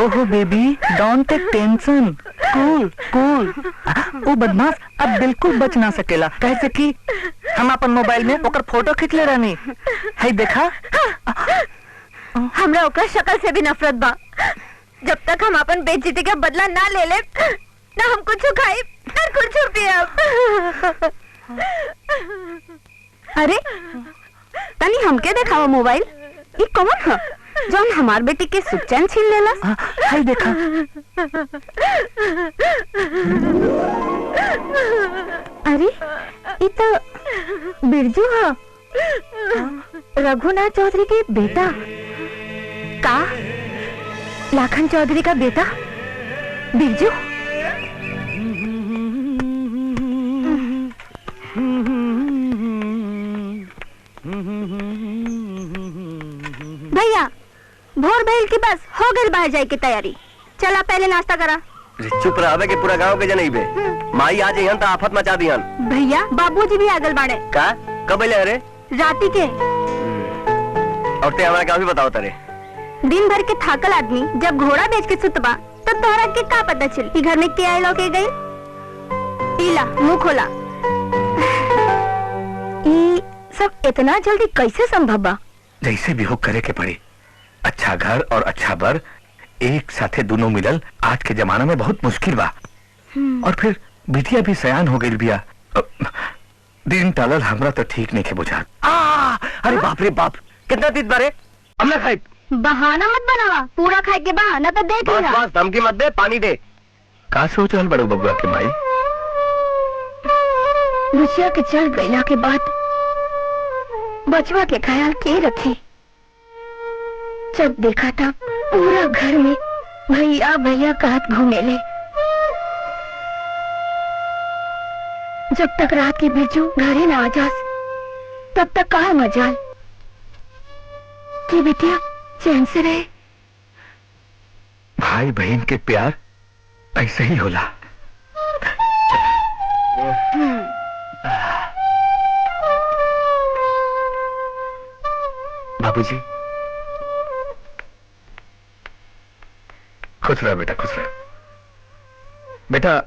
ओहो baby, don't take tension, कूल कूल। वो बदमाश अब बिल्कुल बच ना सकेला, कैसे कि हम अपन मोबाइल में ओकर फोटो खींच ले रहनी है, देखा। हमरा ओकर शक्ल से भी नफरत बा। जब तक हम अपन बेइज्जती का बदला ना ले ले, ना हम कुछ खाई ना कुछ पियब। अरे तनी हमके देखावा मोबाइल, ये कौन है जौन हमार बेटी के सुख चैन छीन लेला? है देखा। अरे ये तो बिरजू है, रघुनाथ चौधरी के बेटा। का लाखन चौधरी का बेटा बिरजू? भैया भोर भइल की बस हो गई बाहर जाए की तैयारी। चला पहले नाश्ता करा। चुप रहे के पूरा गांव के जनई बे। माई आज यहां तो आफत मचा दिहन। भैया बाबूजी भी आगल बाड़े। का कब ले? अरे राती के। और ते हमरा का भी बताओ तरे। दिन भर के थाकल आदमी जब घोड़ा बेच के सुतबा तब तोहरा के का पता चल कि घर में के आए लोग के गई? इला मुंह खोला। ये सब इतना जल्दी कैसे संभव बा? जैसे भी हो करे के पड़ी। अच्छा घर और अच्छा बर एक साथे दोनों मिलल आज के जमाना में बहुत मुश्किल बा। और फिर बिटिया भी सयान हो गई बिया। दिन टालल हमरा तो ठीक नहीं के बुझा। अरे बाप रे बाप, कितना दिन बारे हमने खाई। बहाना मत बनावा, पूरा खाए के बहाना तो देख बस लेना। बस धमकी मत दे, पानी दे। का सोच रहल बड़ो बबुआ के माई? रुचिया के चल गईला के बाद बचवा के ख्याल के रखे। जब देखा था पूरा घर में भैया भैया कहत घूमेले। जब तक रात के बिरजू घरे ना आ जास तब तक कहा मजाल कि बेटिया चैन से रहे। भाई बहन के प्यार ऐसे ही होला। बाबूजी खुश रहो बेटा, खुश रहो बेटा।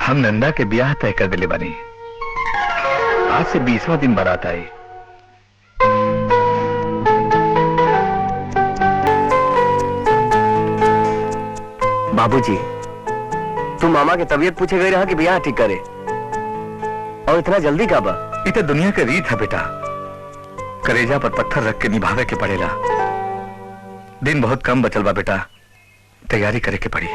हम नंदा के ब्याह तय कर दिले बानी। आज से 20वां दिन बारात आई। बाबूजी तू मामा के तबीयत पूछे गई रहा कि ब्याह ठीक करे, और इतना जल्दी का बा? ये तो दुनिया का रीत है बेटा। कलेजा पर पत्थर रख के निभावे के पड़ेला। दिन बहुत कम बचल बा बेटा, तैयारी करे के पड़ी।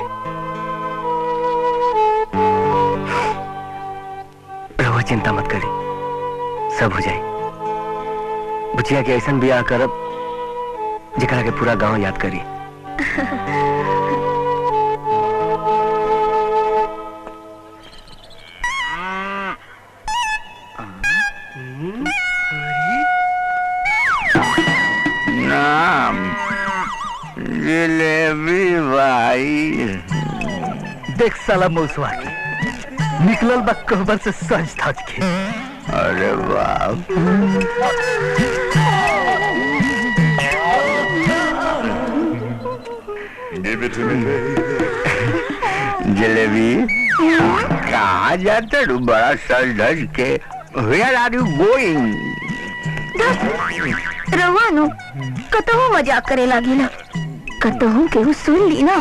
रहुआ चिंता मत करी, सब हो जाए। बुचिया के ऐसा ब्याह करब जेकरा के पूरा गांव याद करी। नाम जलेबी भाई। देख साला मौसवा के निकलल बा कहबर से सज धज के। अरे बाप, जलेबी कहाँ जाते रू बड़ा सज धज के? Where are you going? रवानो कतहु मजाक करे लागी ना, कतहु केहू सुन ली ना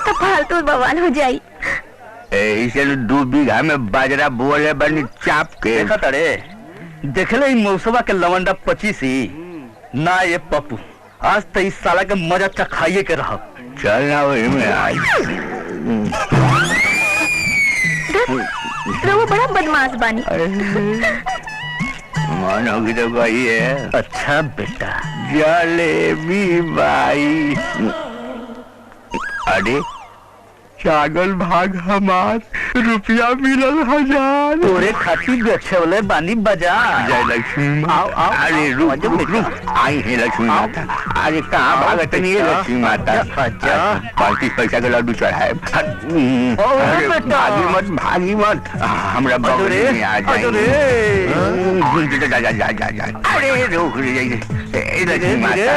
तो फालतू बवाल हो जाई। इसे 2 बीघा में बाजरा बोले बनी चाप के। देखा तड़े, देखले इन मौसवा के लवंडा 25 ही ना। ये पप्पू आज तो इस साला के मजा चखाइए के रहा। चलना वही में आज। रवो बड़ा बदमाश बानी। मानोगी तो कोई है। अच्छा बेटा, जलेबी भाई। अरे चागल भाग हमार, रुपया मिलल 1000। तोरे खातिर बेचे वाले बानी बाजार। जय लक्ष्मी माता। आओ, आओ, अरे रुक आओ, रुक रुक, आई है लक्ष्मी माता। अरे कहाँ भागत नहीं है लक्ष्मी माता? 35 पैसा का लड्डू चढ़ाए। अरे भागी मत, भागी मत, हमरा बगल में आ जाए। जा जा जा जा जा। अरे रुक लक्ष्मी माता।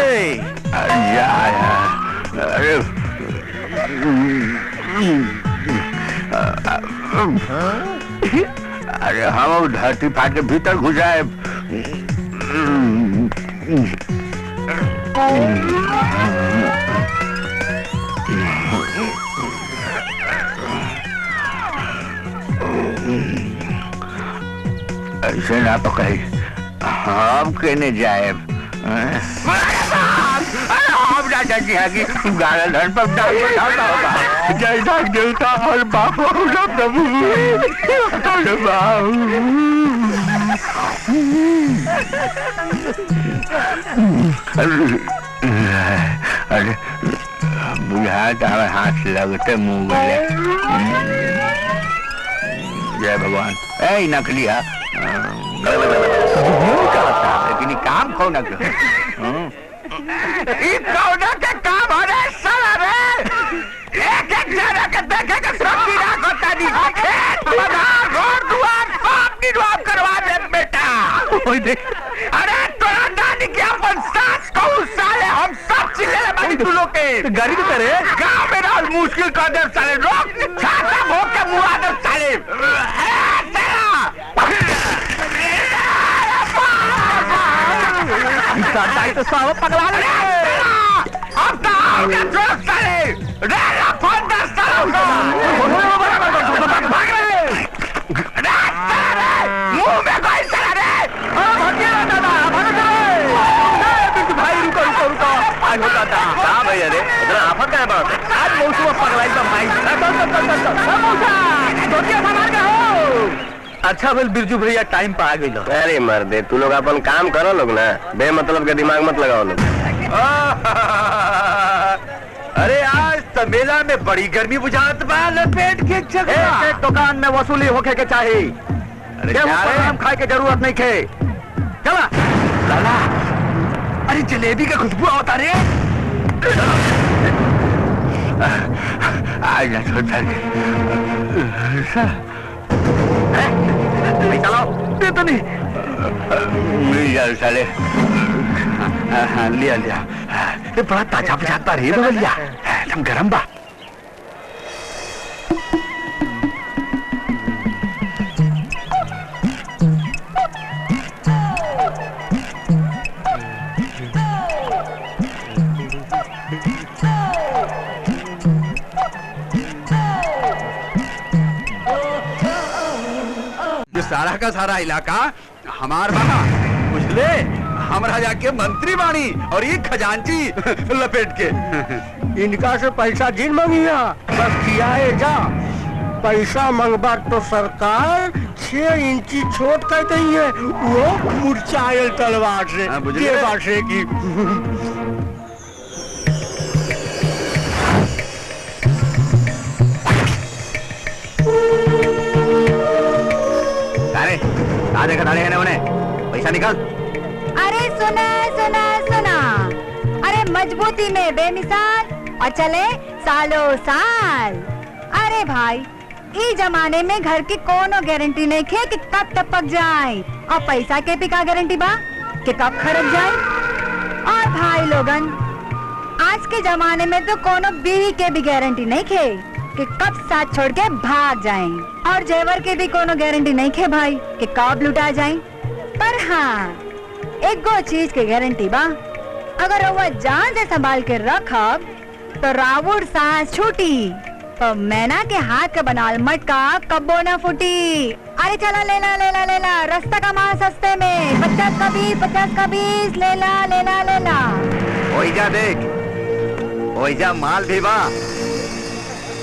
अरे अरे हम धरती फाट के भीतर घुसाए। ऐसे ना पकड़ी, हम कहने जाए। हम ना चाहिए गाड़ा धन पर जैसा देवता और बाबू प्रभु। अरे बाबू अरे बुझाता है हाथ लगते मुंह गले। जय भगवान। ए नकलिया लेकिन काम खो न के काम हो रहे साला रे। एक एक जना के देखे के सब गिरा होता नहीं। खेत बाजार रोड दुआर सब निर्वाह करवा दे बेटा। ओए देख, अरे तोरा नानी के अपन सास को साले हम सब चिल्ले बानी तू लोग के। गाड़ी तो करे गांव में राज मुश्किल कर दे साले। रोक छाता भोग के मुआ दे साले। तो सावा पगला ले। अब तो आओगे जोर साले। रेला फोन दे साले। भाग रे। मुंह में कोई साला रे। भागिए दादा, भाग रे। भाई रुको रुको रुको। आज होता था। हाँ भैया रे, इतना आफत क्या बात? आज मौसम पगला एकदम भाई। धोतिया सामान के हो। अच्छा बोल बिरजू भैया, टाइम पे आ गई लो। अरे मर्दे, तू लोग अपन काम करो लोग ना, बेमतलब के दिमाग मत लगाओ लोग। अरे आज तो मेला में बड़ी गर्मी बुझात बा। लपेट के जगह एक दुकान में वसूली होके के चाहिए। अरे हम खाए के जरूरत नहीं खे। चला लाला। अरे जलेबी का खुशबू आता रे। आज ना छोड़ दे तो नहीं मिल जाए साले। लिया लिया। ये बड़ा ताजा बुझाता रे बगलिया, एकदम गरम बा। सारा का सारा इलाका हमार बना, बुझले? हम राजा के मंत्री बानी और ये खजांची लपेट के। इनका से पैसा जिन मंगिया बस खियाए जा। पैसा मंगवा तो सरकार 6 इंची छोट कर दी है, वो मुरझायल तलवार से। ये बात से की देखा डाले है उन्हें। पैसा निकाल। अरे सुना सुना सुना, अरे मजबूती में बेमिसाल और चले सालों साल। अरे भाई, इस जमाने में घर की कोनो गारंटी नहीं खे कि कब टपक जाए, और पैसा के भी का गारंटी बा कि कब खर्च जाए। और भाई लोगन, आज के जमाने में तो कोनो बीवी के भी गारंटी नहीं खे कि कब साथ छोड़ के भाग जाएं, और जेवर के भी कोनो गारंटी नहीं खे भाई कि कब लुटा जाएं। पर हाँ, एक गो चीज की गारंटी बा, अगर वो जान से संभाल के रखब तो रावुर सांस छूटी, तो मैना के हाथ का बनाल मटका कब्बो न फूटी। अरे चला लेला लेला लेला, रास्ता का माल सस्ते में, 50 का 20, 50 का 20, लेला लेला लेला। ओइजा देख, ओइजा माल भी बा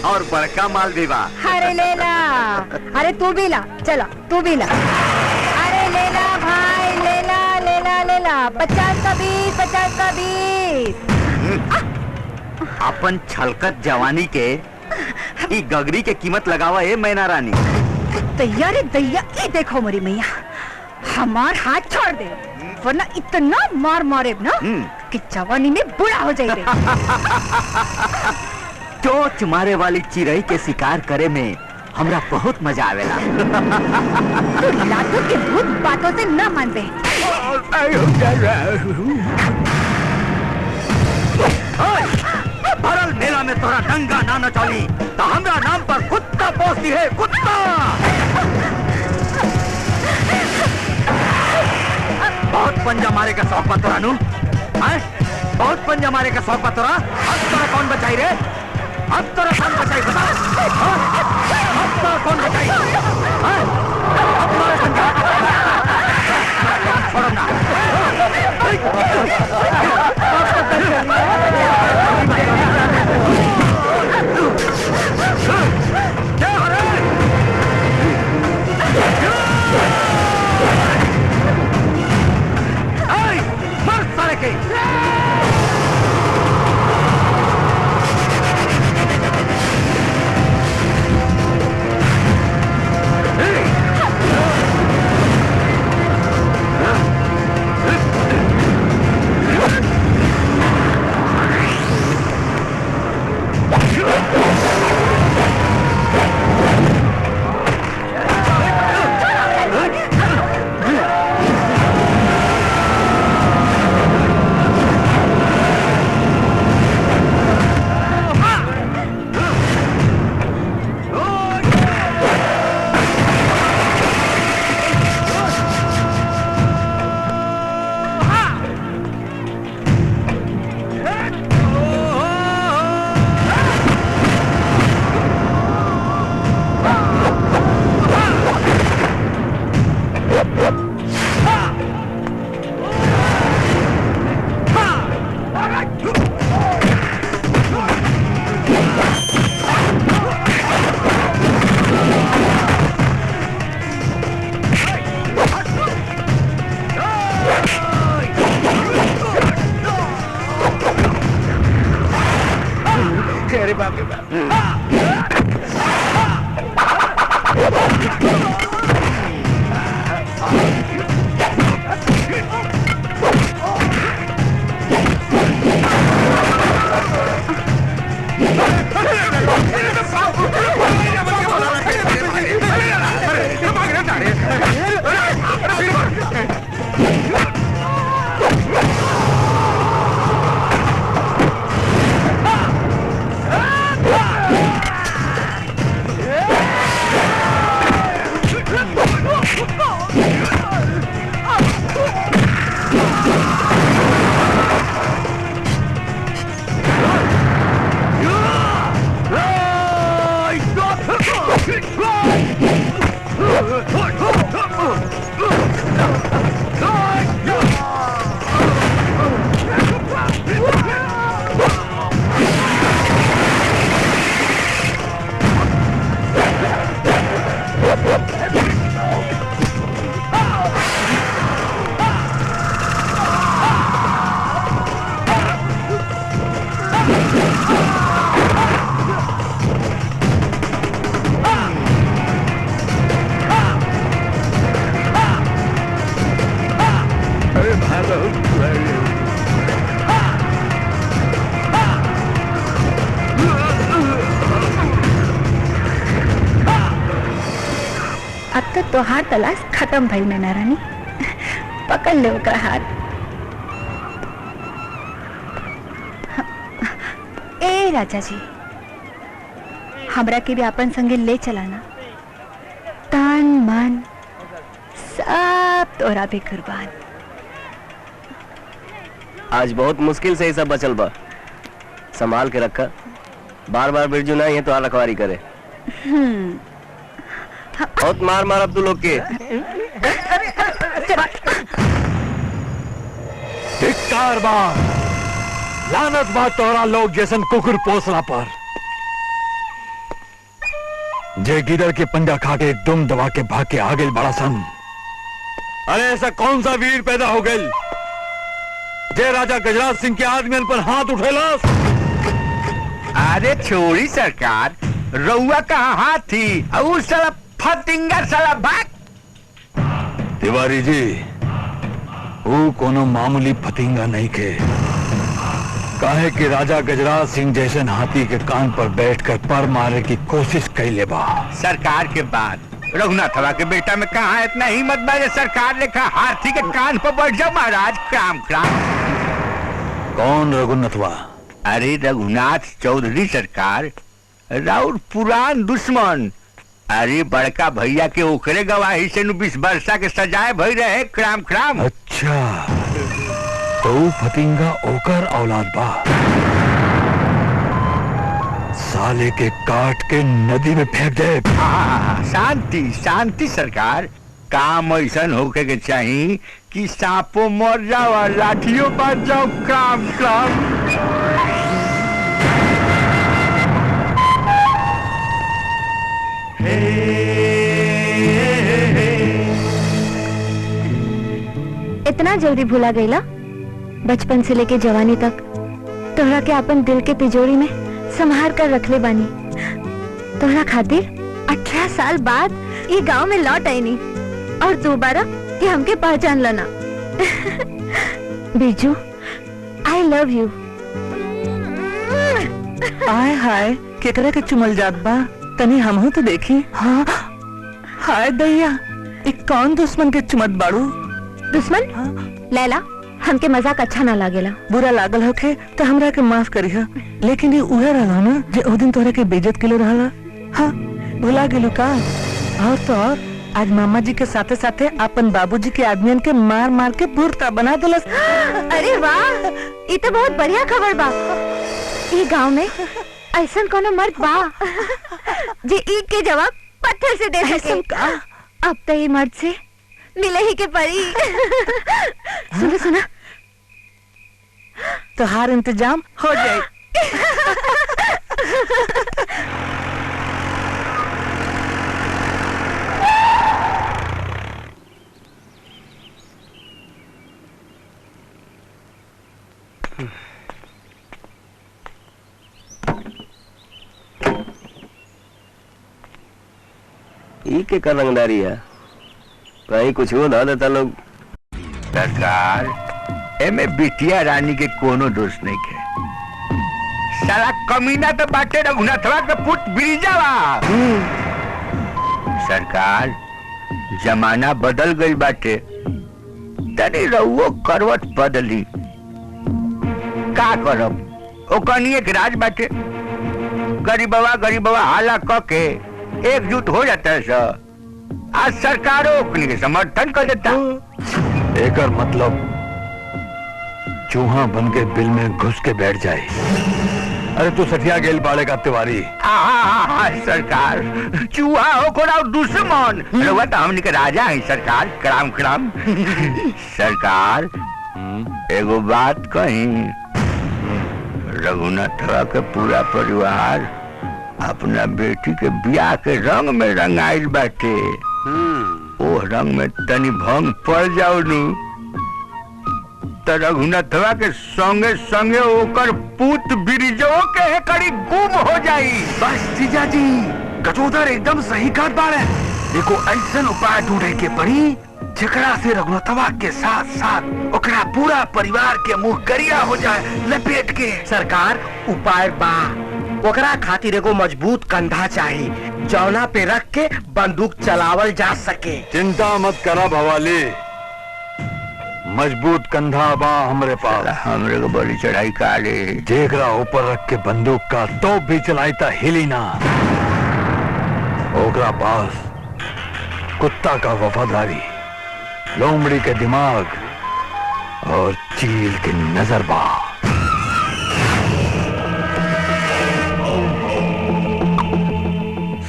और बड़का माल भी बा। अरे लेला, अरे तू भी ला, चला तू भी ला। अरे लेला भाई, लेला लेला लेला, 50 का 20, 50 का 20। अपन छलकत जवानी के ई गगरी के कीमत लगावा है मैना रानी। दैया रे दैया, ये देखो मोरी मैया, हमार हाथ छोड़ दे, वरना इतना मार मारे ना कि जवानी में बुढ़ा हो जाए। चोच मारे वाली चिड़ई के शिकार करे में हमरा बहुत मजा आवेला। लातू के भूत बातों से न मानते। भरल मेला में तोरा डंगा ना न चली तो हमरा नाम पर कुत्ता पोसती है, कुत्ता। बहुत पंजा मारे का शौक बा तोरा नु, बहुत पंजा मारे का शौक बा तोरा। अब तोरा कौन बचाई रे? अब तोरा कौन बचाई बता? अब तोरा कौन बचाई? अब तोरा पंजा छोड़ो ना। क्या हो रहा है? मर साले के। अब तक तोहार तलाश खत्म भइल नैना रानी। पकड़ ले ओकरा हाथ। ए राजा जी, हमरा के भी अपन संगे ले चलाना। तन मन सब तोरा पे कुर्बान। आज बहुत मुश्किल से ही सब बचल बा, संभाल के रखा। बार बार बिरजू नहीं है तो रखवारी करे। बहुत मार मार अब तू लोग के। धिक्कार बा, लानत बा तोरा लोग जैसन कुकुर पोसला पर। जे गिदड़ के पंजा खा के दुम दबा के भाग के आ गए बड़ा सन। अरे ऐसा कौन सा वीर पैदा हो गए जे राजा गजराज सिंह के आदमियन पर हाथ उठेलास? अरे छोड़ी सरकार, रउआ कहाँ हाथ थी? और साला फतिंगा साला भाग। तिवारी जी, वो कोनो मामूली फतिंगा नहीं के। काहे कि राजा गजराज सिंह जैसे हाथी के कान पर बैठकर पर मारे की कोशिश कैले बा। सरकार के बाद रघुनाथवा के बेटा में कहाँ इतना हिम्मत बा सरकार लेखा हाथी के कान पर बैठ जा महाराज। Cram cram. कौन रघुनाथवा? अरे रघुनाथ चौधरी सरकार, राउर पुरान दुश्मन। अरे बड़का भैया के ओकरे गवाही से 20 वर्षा के सजाए भई रहे क्राम क्राम। अच्छा, तो फतिंगा ओकर औलाद बा। साले के काट के नदी में फेंक दे। शांति शांति सरकार, काम ऐसा होके के चाहिए कि सांपो मर जाओ और लाठियों बच जाओ क्राम क्राम। इतना जल्दी भुला गईला? बचपन से लेके जवानी तक तोहरा के अपन दिल के तिजोरी में संभार कर रख ले बानी। तोहरा खातिर 18 साल बाद ये गांव में लौट आई नी और दोबारा ये हमके पहचान लेना। Biju, I love you. आय हाय, केकरा के चुमल जात बा? तनी हमहू तो देखी। हाँ, हाय दैया, एक कौन दुश्मन के चुमत बाड़ू? दुश्मन? हाँ? लैला, हमके मजाक अच्छा ना लागेला। बुरा लागल होखे तो हमरा के माफ करिहा, लेकिन ये उहे रहला ना जे ओ दिन तोहरा के बेइज्जत केले रहला। हाँ, भुला गेलू का? और तो और आज मामा जी के साथे साथे अपन बाबूजी के आदमियन के मार मार के भुर्ता बना देलस। अरे वाह, ये तो बहुत बढ़िया खबर बा। ये गांव में ऐसा कोनो मर्द बा जे ईद के जवाब पत्थर से दे सके। अब तो ये मर्द से मिले ही के पड़ी। सुनो सुना, तो हार इंतजाम हो जाए। ई के का रंगदारी है? कहीं कुछ हो ना देता लोग। सरकार, एमे बिटिया रानी के कोनो दोष नहीं के। साला कमीना तो बाटे रघुनाथवा के पुत बिरिजावा। सरकार, जमाना बदल गई बाटे, तनी रहुओ करवट बदली। का करब? ओ कनी एक राज बाटे, गरीबवा हाला क के एकजुट हो जाता है सर। आज सरकारों के समर्थन कर देता। एकर मतलब चूहा बन के बिल में घुस के बैठ जाए। अरे तू सठिया गेल बाड़े का तिवारी। सरकार, चूहा हो को ना दुश्मन रहुआ तो हमने के राजा है सरकार। Cram cram. सरकार, एगो बात कही, रघुनाथवा के पूरा परिवार अपना बेटी के ब्याह के रंग में रंगाइल बाटे। ओ रंग में तनी भंग पड़ जाओ नु तो रघुनाथवा के संगे संगे ओकर पुत बिरिजो के कड़ी गुम हो जाई। बस जीजा जी, गजोदर एकदम सही बात बाड़े। देखो ऐसा उपाय ढूंढे के पड़ी जेकरा से रघुनाथवा के साथ साथ ओकरा पूरा परिवार के मुंह करिया हो जाए लपेट के। सरकार, उपाय बा। ओकरा खातिर एगो मजबूत कंधा चाहिए जौना पे रख के बंदूक चलावल जा सके। चिंता मत करा भवाली, मजबूत कंधा बा हमरे पास। हमरे को बड़ी चढ़ाई काले जेकरा ऊपर रख के बंदूक का तो भी चलाई ता हिली ना। ओकरा पास कुत्ता का वफादारी, लोमड़ी के दिमाग और चील की नजर बा।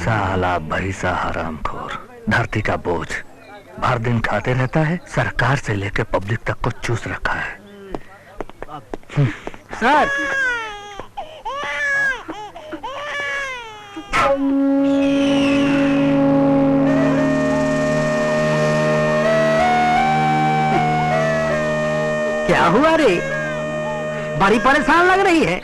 साला भैसा हरामखोर, धरती का बोझ, भर दिन खाते रहता है, सरकार से लेकर पब्लिक तक को चूस रखा है। सर, क्या हुआ रे? बड़ी परेशान लग रही है।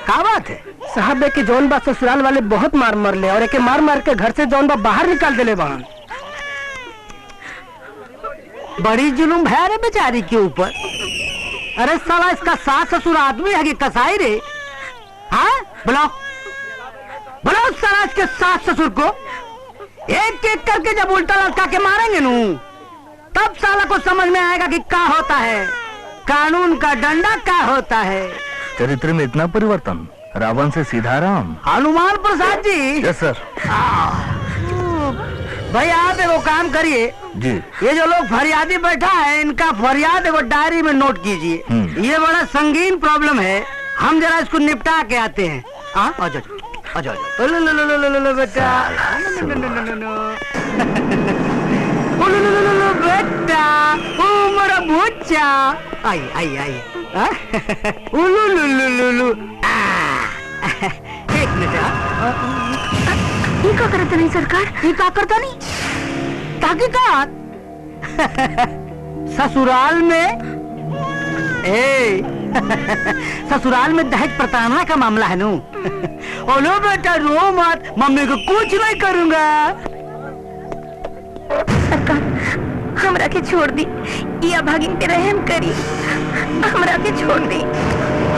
क्या बात है? साहब के जौन बा ससुराल वाले बहुत मार मर ले और एक मार मार के घर से जौन बा बाहर निकाल देले बाहन। बड़ी जुलूम है रे बेचारी के ऊपर। अरे साला, इसका सास ससुर आदमी है कि कसाई रे? हाँ, बुलाओ बुलाओ साला इसके सास ससुर को। एक एक करके जब उल्टा लटका के मारेंगे नू, तब साला को समझ में आएगा कि क्या होता है, कानून का डंडा क्या होता है। चरित्र में इतना परिवर्तन, रावण से सीधा राम। हनुमान प्रसाद जी। यस सर। भाई आप एगो काम करिए जी। ये जो लोग फरियादी बैठा है इनका फरियाद एगो डायरी में नोट कीजिए। ये बड़ा संगीन प्रॉब्लम है, हम जरा इसको निपटा के आते हैं। आ जाओ आ जाओ बेटा बेटा मेरा बच्चा आई आई आई एक मिनट। ये क्या करता नहीं सरकार? ये क्या करता नहीं ताकि का ससुराल में ससुराल में दहेज प्रताड़ना का मामला है नू। ओलो बेटा रो मत, मम्मी को कुछ नहीं करूंगा। सरकार हमरा के छोड़ दी, या भागिन पे रहम करी, हमरा के छोड़ दी।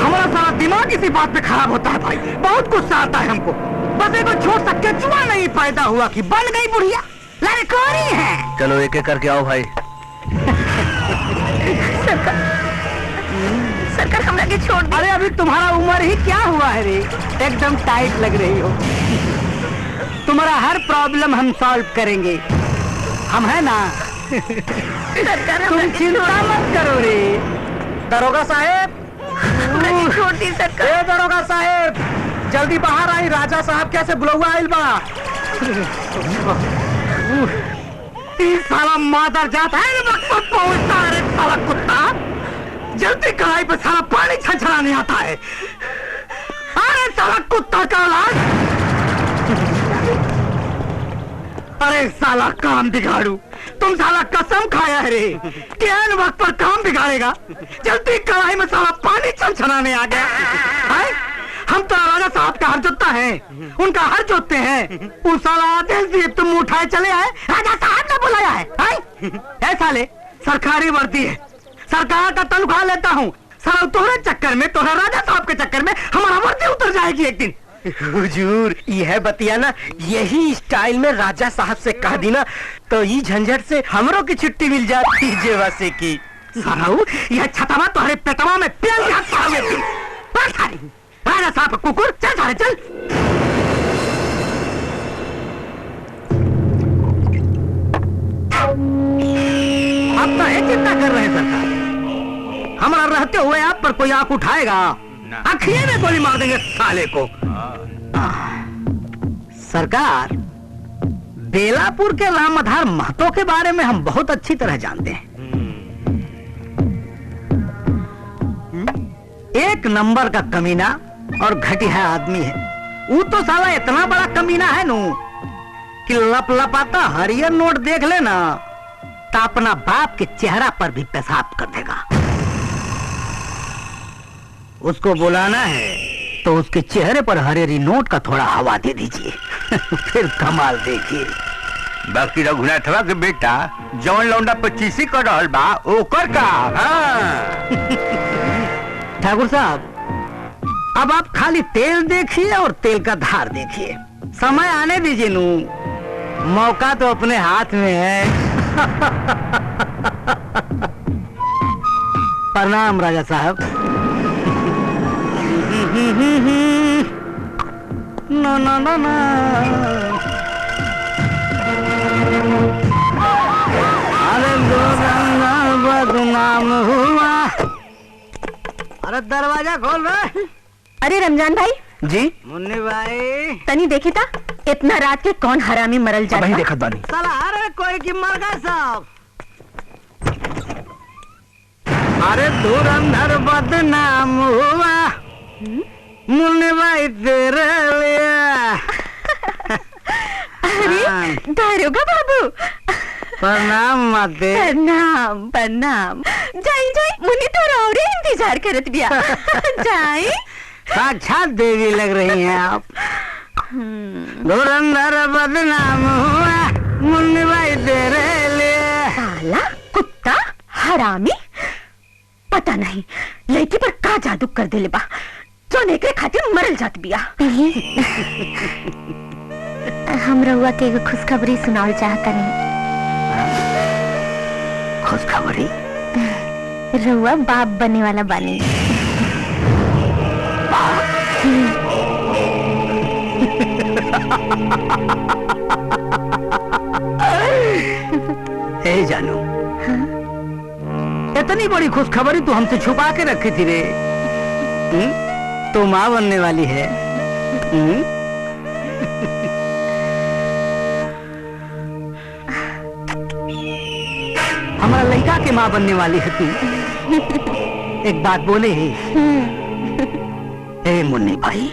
हमारा सारा दिमाग इसी बात पे खराब होता है भाई, बहुत गुस्सा आता है हमको। बस एक छोड़ सकते जुआ नहीं पैदा हुआ कि बन गई बुढ़िया लड़कोरी है। चलो एक एक करके आओ भाई। सरकार हमरा के छोड़ दी। अरे अभी तुम्हारा उम्र ही क्या हुआ है रे, एकदम टाइट लग रही हो। तुम्हारा हर प्रॉब्लम हम सॉल्व करेंगे, हम है ना। सरकार तुम चिंता मत करो रे। दरोगा साहेब छोड़ दी सरकार। ए दरोगा साहेब जल्दी बाहर आई, राजा साहब कैसे बुलवा आइल बा। साला मादर जाता है वक्त पर पहुंचता है साला कुत्ता। जल्दी कढ़ाई पे सारा पानी छछड़ाने आता है। अरे साला कुत्ता का औलाद, अरे साला काम बिगाड़ू। तुम साला कसम खाया है रे कि ऐन वक्त पर काम बिगाड़ेगा। जल्दी कढ़ाई में साला पानी छछड़ाने आ गया है। हम तो राजा साहब का हर जोतता है, उनका हर जोतते हैं। उस साला आदेश दिए तुम उठाए चले आए, राजा साहब ने बुलाया है। ऐसा ले सरकारी वर्दी है, सरकार का तनख्वाह लेता हूँ। साला तोहरे चक्कर में, तोहरे राजा साहब के चक्कर में हमारा वर्दी उतर जाएगी एक दिन। हुजूर यह बतिया ना यही स्टाइल में राजा साहब से कह दी ना तो ये झंझट से हमरों की छुट्टी मिल जाती जेवा से की। सालाऊ यह छतवा तुम्हारे पेटवा में पेल जाता है। राजा साहब कुकुर चल सारे चल। अब तो एक चिंता कर रहे हैं सरकार, हमारा रहते हुए आप पर कोई आंख उठाएगा, आखिर में गोली मार देंगे साले को। सरकार बेलापुर के रामधार महतो के बारे में हम बहुत अच्छी तरह जानते हैं। एक नंबर का कमीना और घटिया आदमी है। वो तो साला इतना बड़ा कमीना है नू कि लप लपाता हरियर नोट देख लेना तो अपना बाप के चेहरा पर भी पेशाब कर देगा। उसको बुलाना है तो उसके चेहरे पर हरेरी नोट का थोड़ा हवा दे दीजिए फिर कमाल देखिए। बाकी रघुनाथवा के बेटा जौन लौंडा 25 कर रहल बा ओकर का। ठाकुर साहब अब आप खाली तेल देखिए और तेल का धार देखिए, समय आने दीजिए नू, मौका तो अपने हाथ में है। प्रणाम राजा साहब। ना ना ना ना अरे बदनाम हुआ। अरे दरवाजा खोल रहे। अरे रमजान भाई जी। मुन्नी भाई तनी देखी था इतना रात के कौन हरामी मरल जाता। वही देखत बानी। साला अरे कोई की मर गया साहब। अरे धुरंधर बदनाम हुआ मुन्नी भाई तेरे लिए। अरे दारोगा बाबू प्रणाम माते। प्रणाम प्रणाम। जाई जाई मुन्नी तो और इंतजार करत बिया। जाई साक्षात देवी लग रही हैं आप। धुरंधर बदनाम हुआ मुन्नी भाई तेरे लिए। साला कुत्ता हरामी, पता नहीं लड़की पर का जादू कर देले बा जो नेकरे खातिर मरल जात बिया। हम रउआ के एगो खुशखबरी सुनावल चाहता नहीं। खुशखबरी? रउआ बाप बनने वाला बानी। ए जानू, इतनी बड़ी खुशखबरी तू हमसे छुपा के रखी थी रे। तो माँ बनने वाली है। हमारा लड़का के माँ बनने वाली है तू। एक बात बोले है ए मुन्नी भाई,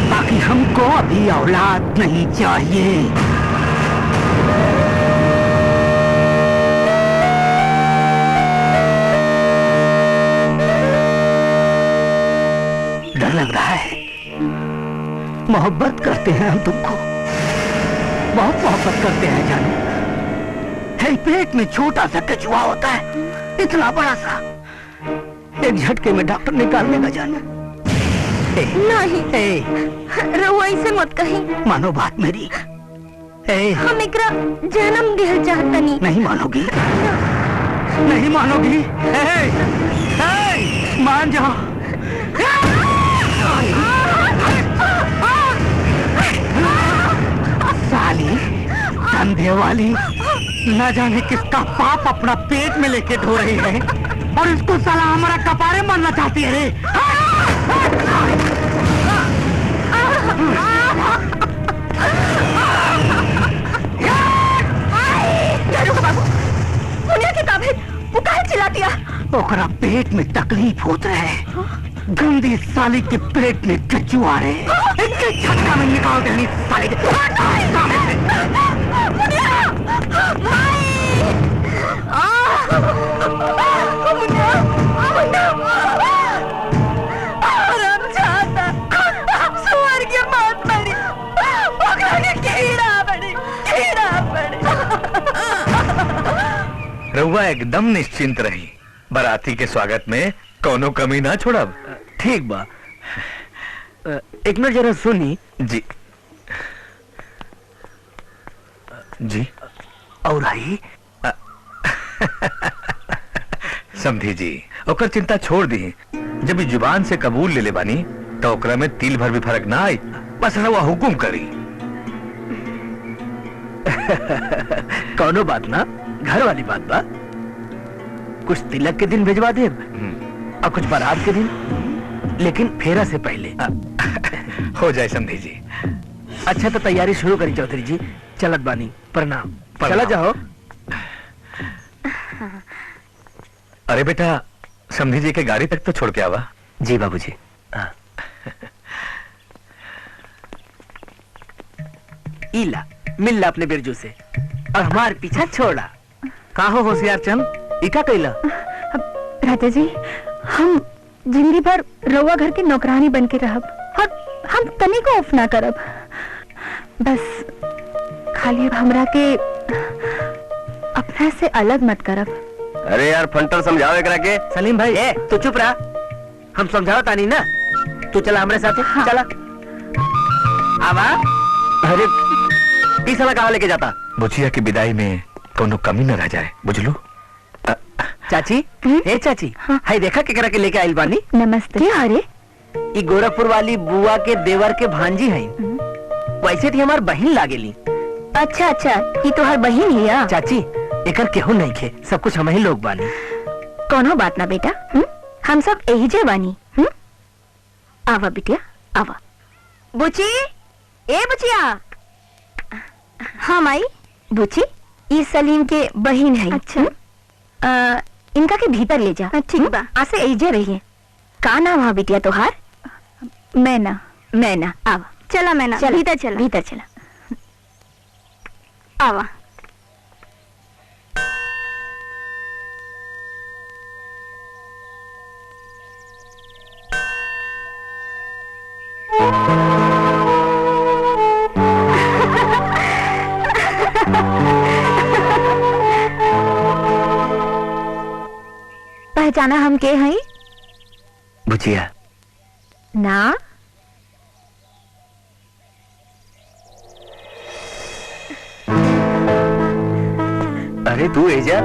बाकी हमको अभी औलाद नहीं चाहिए। डर लग रहा है। मोहब्बत करते हैं हम तुमको, बहुत मोहब्बत करते हैं जानू। है पेट में छोटा सा कचुआ होता है, इतना बड़ा सा, एक झटके में डॉक्टर निकाल लेगा जानू। नहीं, रहुआ ऐसे मत कहीं। मानो बात मेरी। हम एकरा जन्म दिहल चाहतनी। नहीं मानोगी? नहीं मानोगी? मान जाओ। साली धंधे वाली, न जाने किसका पाप अपना पेट में लेके ढो रही है और इसको साला हमारा कपारे मारना चाहती है रे। चिल्ला दिया। ओकरा पेट में तकलीफ होता है, गंदी साली के पेट में कचुआ रे। इनके झटका में निकाल देनी साली के। रउआ एकदम निश्चिंत रही, बाराती के स्वागत में कोनो कमी ना छोड़ब। ठीक बा। एक मिनट जरा सुनी। जी जी। और आई समझी जी, ओकर चिंता छोड़ दी। जब ई जुबान से कबूल ले ले बानी तो ओकरा में तिल भर भी फर्क ना आई। बस रउआ हुकुम करी। कौनो बात ना, घर वाली बात बा। कुछ तिलक के दिन भिजवा दे और कुछ बारात के दिन, लेकिन फेरा से पहले हो जाए समझी जी। अच्छा तो तैयारी शुरू करी चौधरी जी। चलत बानी, प्रणाम। चला जाओ। अरे बेटा, समझी जी के गाड़ी तक तो छोड़ के आवा। जी बाबूजी। इला मिल अपने बिरजू से और हमारे पीछा छोड़ा। का हो होशियार चंद, इका कैला? राजा जी, हम जिंदगी भर रउआ घर के नौकरानी बन के रहब और हम तनी को ऑफ ना करब। बस खाली हमरा के अपना से अलग मत करब। अरे यार फंटर समझाओ एकरा के। सलीम भाई तू चुप रहा, हम समझाओ तानी ना। तू चला हमारे साथ। हाँ। चला आवा। अरे इस साला कहाँ लेके जाता? बुचिया की विदाई में कोनो कमी न रह जाए, बुझलू? चाची, ए चाची, हाँ। हाय देखा केकरा के लेके आइल बानी। नमस्ते। अरे ये गोरखपुर वाली बुआ के देवर के भांजी है। वैसे थी हमार बहन लागेली। अच्छा अच्छा, ये तो हर बहन हिया। चाची एकर केहू नहीं खे, सब कुछ हम ही लोग बानी। कोनो बात ना बेटा, हम सब यही जे बानी। आवा बिटिया आवा। बुची, ए बुचिया। हाँ माई। बुची, ये सलीम के बहन है। अच्छा। इनका के भीतर ले जा। ठीक बा। आसे एजे रहिए। का नाम है बिटिया तोहार? मैना। मैना आवा। चला मैना, भीतर चला। भीतर चला। आवा। पहचाना हम के हैं? बुचिया ना। अरे तू एजा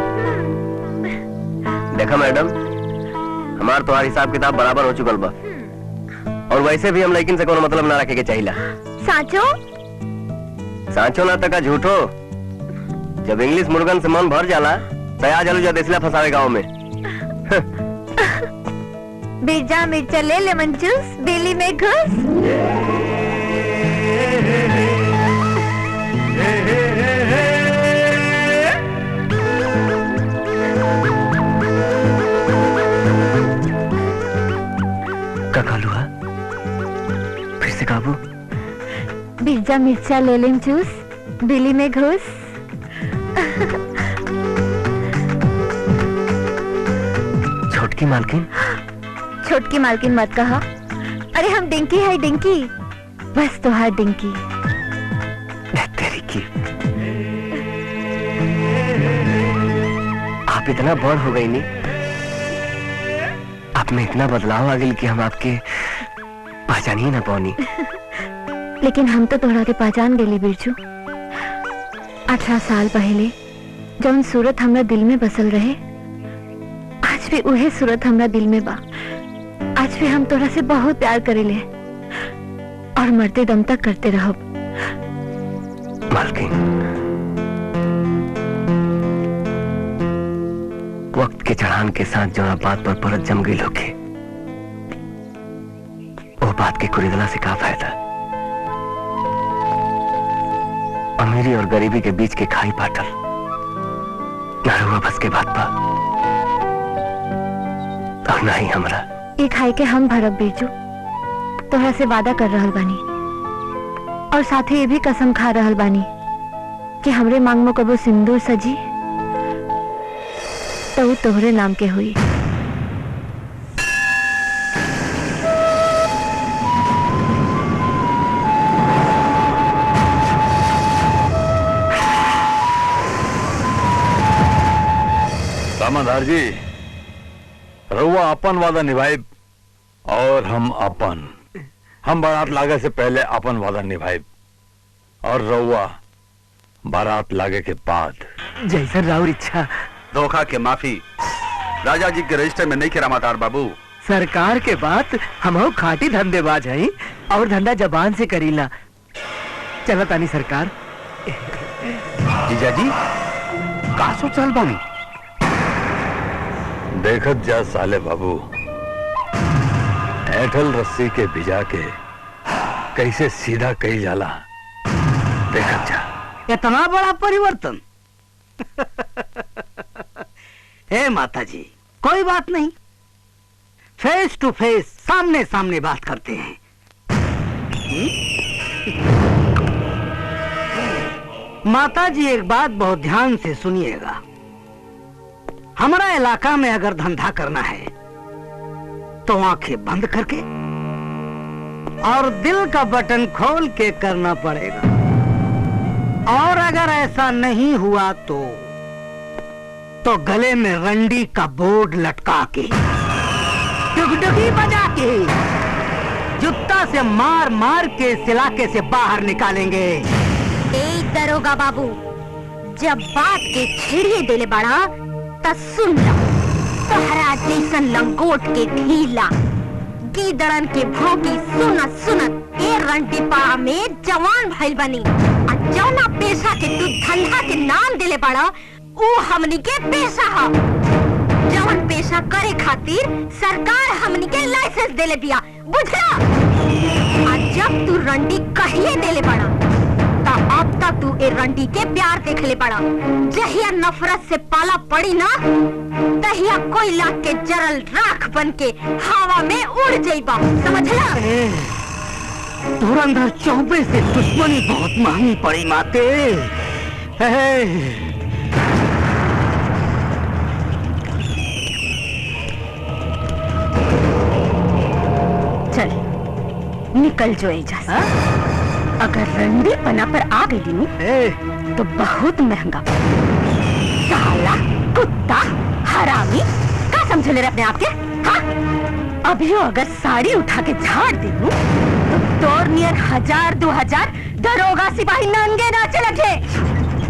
देखा मैडम, हमार तुम्हारा हिसाब किताब बराबर हो चुकल बा। और वैसे भी हम लेकिन से कोनो मतलब ना रखे के चाहिए। साचो सांचो ना तक झूठो। जब इंग्लिश मुर्गन से मन भर जाला तो आ जालू जब इसलिए फंसावे गाँव में। बिरजा मिर्चा ले लेमन जूस बेली में घुस। का कालू है? फिर से काबू। बिरजा मिर्चा ले लेम जूस बेली में घुस। छोटकी मालकिन। छोटकी मालकिन मत कहा। अरे हम डिंकी है डिंकी, बस तुहार डिंकी। तेरी की आप इतना बड़ हो गई नी, आप में इतना बदलाव आ गई कि हम आपके पहचान ही ना पानी। लेकिन हम तो तोहरा के पहचान गेली बिरजू। 18 साल पहले जौन सूरत हमरा दिल में बसल रहे, आज भी उहे सूरत हमरा दिल में बा। आज भी हम तोरा से बहुत प्यार करेले और मरते दम तक करते रहो। मालकिन, वक्त के चढ़ान के साथ जो बात पर परत जम गई लोगे, वो बात के कुरिदला से क्या फायदा? अमीरी और गरीबी के बीच के खाई पाटल ना रुआ बस के बात पा और ना ही हमरा। एक खाई के हम भरब बिरजू, तोहरा से वादा कर रहल बानी और साथ ही ये भी कसम खा रहल बानी कि हमरे मांग में कबो सिंदूर सजी तो वो तोहरे नाम के हुई। दामादार जी, रउआ अपन वादा निभाइब और हम बारात लागे से पहले अपन वादा निभाइब और रउआ बारात लागे के बाद। जैसा राउर इच्छा। धोखा के माफी राजा जी के रजिस्टर में नहीं खे मातार बाबू। सरकार के बात हम खाटी धंधेबाज हैं और धंधा जबान से करीला। चला तानी सरकार। जीजा जी का सोचल बानी? देखत जा साले बाबू, ऐठल रस्सी के भिजा के कैसे सीधा कही जाला। देखत जा। इतना बड़ा परिवर्तन। हे माता जी, कोई बात नहीं, फेस टू फेस सामने सामने बात करते हैं। माता जी एक बात बहुत ध्यान से सुनिएगा। हमारा इलाका में अगर धंधा करना है तो आंखें बंद करके और दिल का बटन खोल के करना पड़ेगा, और अगर ऐसा नहीं हुआ तो गले में रंडी का बोर्ड लटका के, डुगडुगी बजा के, जूता से मार मार के इस इलाके से बाहर निकालेंगे। ए दरोगा बाबू, जब बात के छेड़िए देले बड़ा त सुन ला। तोहरा जैसन लंगोट के ढीला गीदड़न के भौंकी सुनत सुनत ए रंटी पाड़ा में जवान भइल बनी। आ जौना पेशा के तू धंधा के नाम देले बड़ा, ऊ हमनी के पेशा ह। जौन पेशा करे खातिर सरकार हमनी के लाइसेंस देले बिया, बुझला? आ जब तू रंडी कहिए देले बड़ा, अब तक तू ए रंडी के प्यार देख ले पड़ा। जहिया नफरत से पाला पड़ी ना, तहिया कोयला के जरल राख बन के हवा में उड़ जाइबा, समझला? धुरंधर चौबे से दुश्मनी बहुत महंगी पड़ी माते। चल निकल जो एजा से। अगर रंडी पना पर आ गई तो बहुत महंगा। साला कुत्ता हरामी, क्या समझ ले रहे अपने आप के? हाँ? अभी अगर साड़ी उठा के झाड़ दी तो तोर नियर 1000-2000 दरोगा सिपाही नंगे नाचे लगे।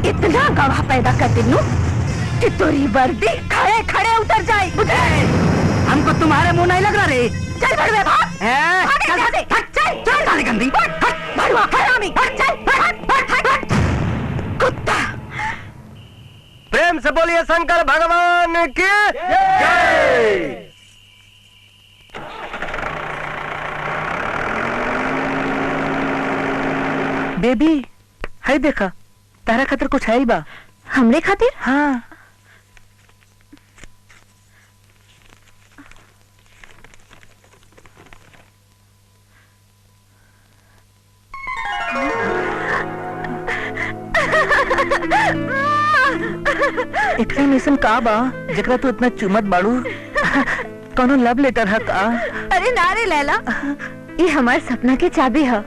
इतना गवाह पैदा कर दी कि तोरी वर्दी खड़े खड़े उतर जाए। हमको तुम्हारे मुंह नहीं लग रहा रे। चल भाग। चल काली गंदी कुत्ता। प्रेम से बोलिए शंकर भगवान की जय। बेबी है देखा तारा खातिर कुछ है ही बा। हमरे खातिर? हाँ एकरा में ऐसन का बा जकरा तू इतना चुमत बाड़ू? कोनो लव लेटर है का? अरे ना रे लैला, ये हमार सपना के चाबी है।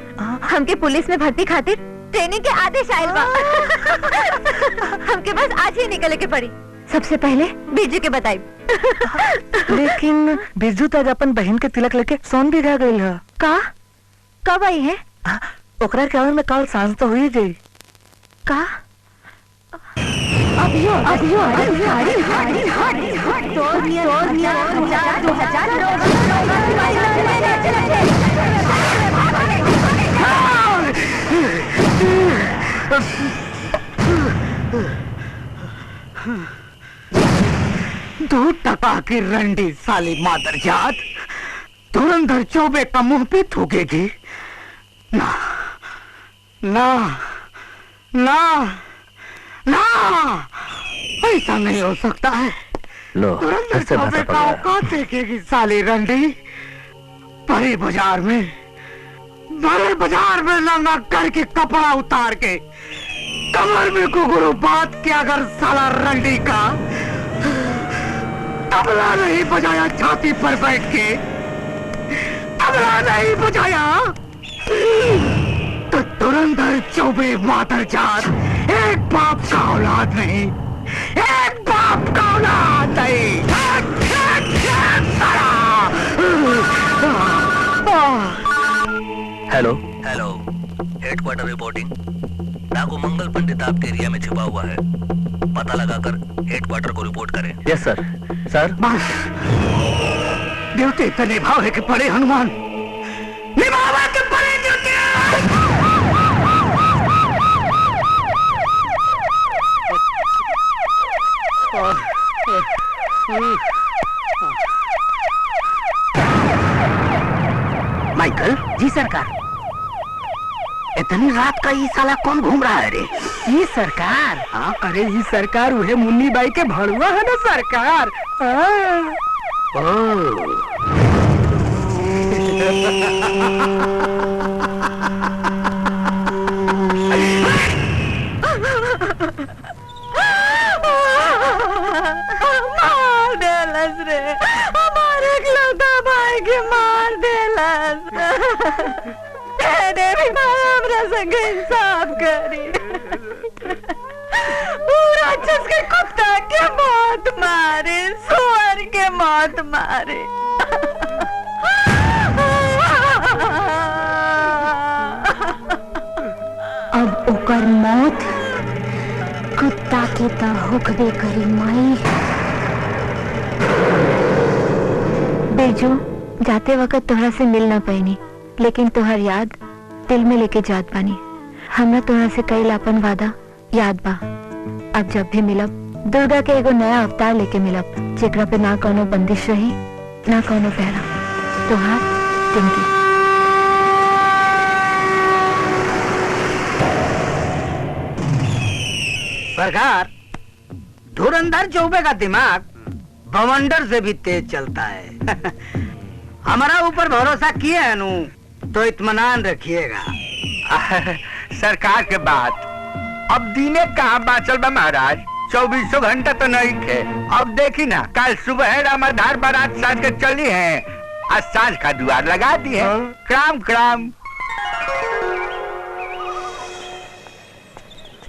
हमके पुलिस में भर्ती खातिर ट्रेनिंग के आदेश आयल बा। हमके बस आज ही निकले के पड़ी। सबसे पहले बिरजू के बताई। लेकिन बिरजू तो आज अपन बहन के तिलक लेके सोन भी गा गई है। का? कब आई है? ओकरा के आवे में कल सांझ तो हुई जाई। का? अभियो दो टका की रंडी साली मादर जात धुरंधर चौबे का मुंह पे थूकेगी। ना ना ना ना, ऐसा नहीं हो सकता है। लो धुरंधर चौबे का औकात देखेगी साली रंडी। बड़े बाजार में नंगा करके कपड़ा उतार के कमर में घुंघरू बात के अगर साला रंडी का तबला नहीं बजाया छाती पर बैठ के, तबला नहीं बजाया तो धुरंधर चौबे मादर जात एक बाप का औलाद नहीं, एक बाप का औलाद नहीं। Hello hello, headquarter reporting. डाकू मंगल पंडित आपके एरिया में छिपा हुआ है, पता लगाकर हेडक्वार्टर को रिपोर्ट करें। यस सर। सर बस ड्यूटी तो निभावे के पड़े हनुमान, निभावे के पड़े ड्यूटी। माइकल जी सरकार। इतनी रात का ये साला कौन घूम रहा है रे? ये सरकार? हाँ अरे ये सरकार उहे मुन्नी बाई के भड़ुआ है ना सरकार। मार देलस रे, हमारे इकलौता भाई के मार देलस। भी हमरा संग इंसाफ करी। पूरा के कुत्ता के मौत मारे, सुअर के मौत मारे। अब ओकर मौत कुत्ता के ता होकबे करी माई। बेजू जाते वक्त तोहरा से मिल ना पैनी, लेकिन तोहर याद दिल में लेके जात बानी। हमरा तोहरा से कई लापन वादा याद बा। अब जब भी मिलब दुर्गा के एगो नया अवतार लेके मिलब, जेकरा पे ना कोनो बंदिश रही ना कोनो पहरा। तोहार टिंकी। सरकार, धुरंधर चौबे का दिमाग बवंडर से भी तेज चलता है। हमारा ऊपर भरोसा किए है नू, तो इत्मीनान रखिएगा। सरकार के बात अब दीने कहाँ बाचल बा महाराज, 24 घंटा तो नहीं थे। अब देखी ना, कल सुबह रामाधार बारात साज के चली है, आज साज का द्वार लगा दी है। Cram cram.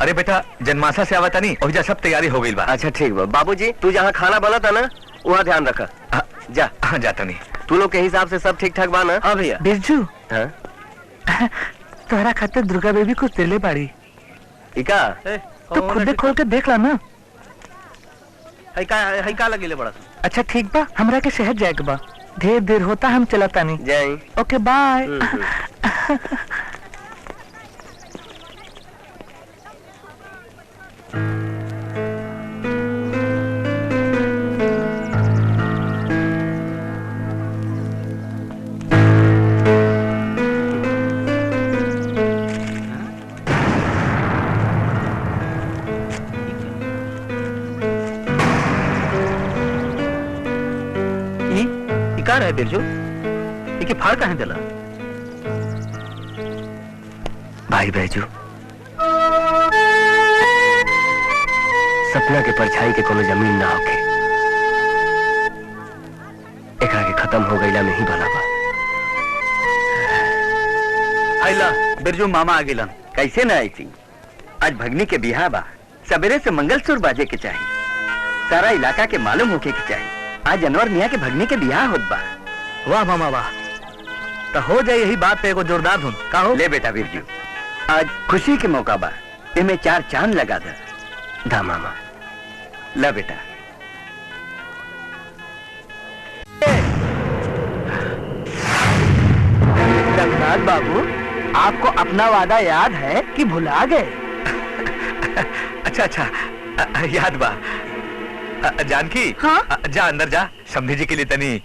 अरे बेटा जन्माशा से आवता नहीं, और सब तैयारी हो गई बा। अच्छा ठीक बा। बाबूजी तू जहाँ खाना बना था ना वहाँ ध्यान रखा। जा। हाँ जाता नहीं। तू लोग के हिसाब से सब ठीक ठाक बा ना? हाँ भैया। बिरजू हाँ? तोहरा खातिर दुर्गा बेबी कुछ दिले बाड़ी। इका तो खुद खोल के देख ला ना। हई का लगे ले बड़ा। अच्छा ठीक बा, हमरा के शहर जाए के बा। ढेर देर होता हम चलाता नहीं। जय। ओके बाय। कहाँ है बिरजू? ये फाड़ कहाँ दिला? भाई बैजू, सपना के परछाई के कोनो जमीन ना होके एकरा के खत्म हो गईला में ही भला बा। आइला बिरजू मामा आ गिलन। कैसे ना आई थी? आज भगनी के बिहार बा, सवेरे से मंगलसूत्र बाजे के चाहिए, सारा इलाका के मालूम होके के चाहिए आज अनवर मियाँ के भगनी के बियाह होत बा। वाह मामा वाह, तो हो जाए यही बात पे एगो जोरदार धुन का हो। ले बेटा बिरजू, आज खुशी के मौका बा, इनमें 4 चांद लगा दे। दा मामा, ला बेटा। जगन्नाथ बाबू, आपको अपना वादा याद है कि भुला गए? अच्छा अच्छा, याद बा। जानकी, हाँ? जा अंदर जा, समधी जी के लिए तनी।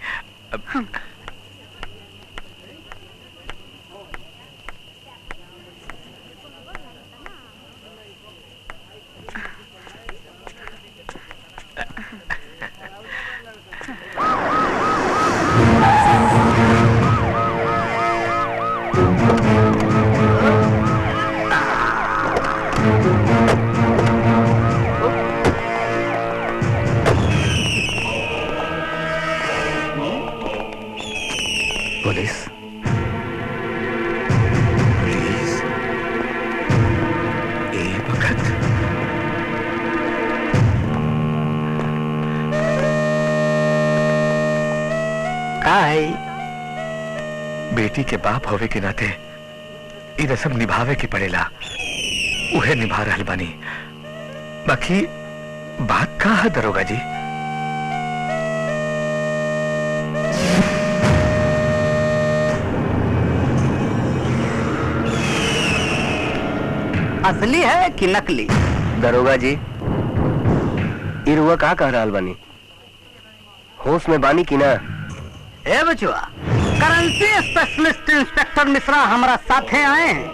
पुलिस, प्लीज ए वक्त का है? बेटी के बाप होवे के नाते ई रस्म निभावे के पड़ेला, उहे निभा रहल बानी। बाकी बात का है दरोगा जी? असली है कि नकली? दरोगा जी, इरुआ का कह रहल बानी? होश में बानी की ना? ए बचुआ, करेंसी स्पेशलिस्ट इंस्पेक्टर मिश्रा हमारा साथे आए हैं।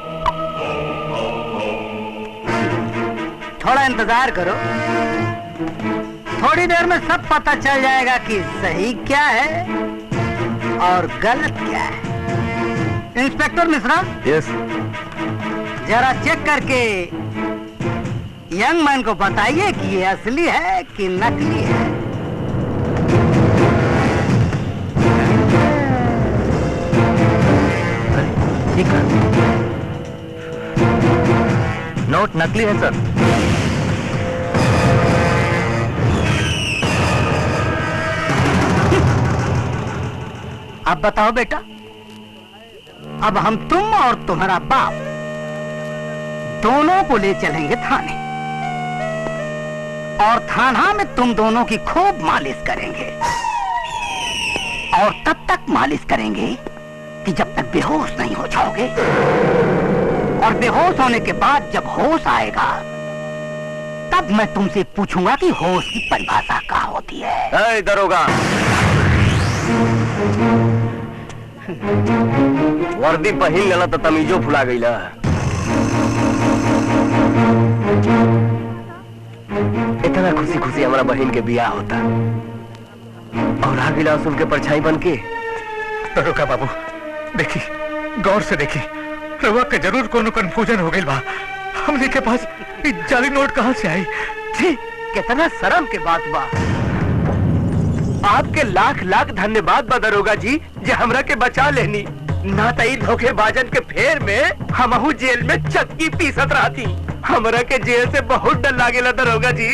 थोड़ा इंतजार करो, थोड़ी देर में सब पता चल जाएगा कि सही क्या है और गलत क्या है। Inspector Mishra, yes. जरा चेक करके यंग मैन को बताइए कि ये असली है कि नकली है। ठीक है, नोट नकली है सर। अब बताओ बेटा, अब हम तुम और तुम्हारा बाप दोनों को ले चलेंगे थाने, और थाना में तुम दोनों की खूब मालिश करेंगे, और तब तक मालिश करेंगे कि जब तक बेहोश नहीं हो जाओगे, और बेहोश होने के बाद जब होश आएगा तब मैं तुमसे पूछूंगा कि होश की परिभाषा क्या होती है। दरोगा, वर्दी पहन लेला तो तमीजो फुला गईला। इतना खुशी खुशी हमारा बहन के बियाह होता और आ गिला सुन के परछाई बन के। दरोगा बाबू देखी, गौर से देखी, रवा के जरूर कोनो कंफ्यूजन हो गई बा। हमने के पास जाली नोट कहाँ से आई? जी, कितना शर्म के बात बा। आपके लाख लाख धन्यवाद बा दरोगा जी, जे हमरा के बचा लेनी। ना तई धोखेबाजन के फेर में हमहू जेल में चक्की पीसत रहती। हमरा के जेल से बहुत डर लागेला दरोगा जी।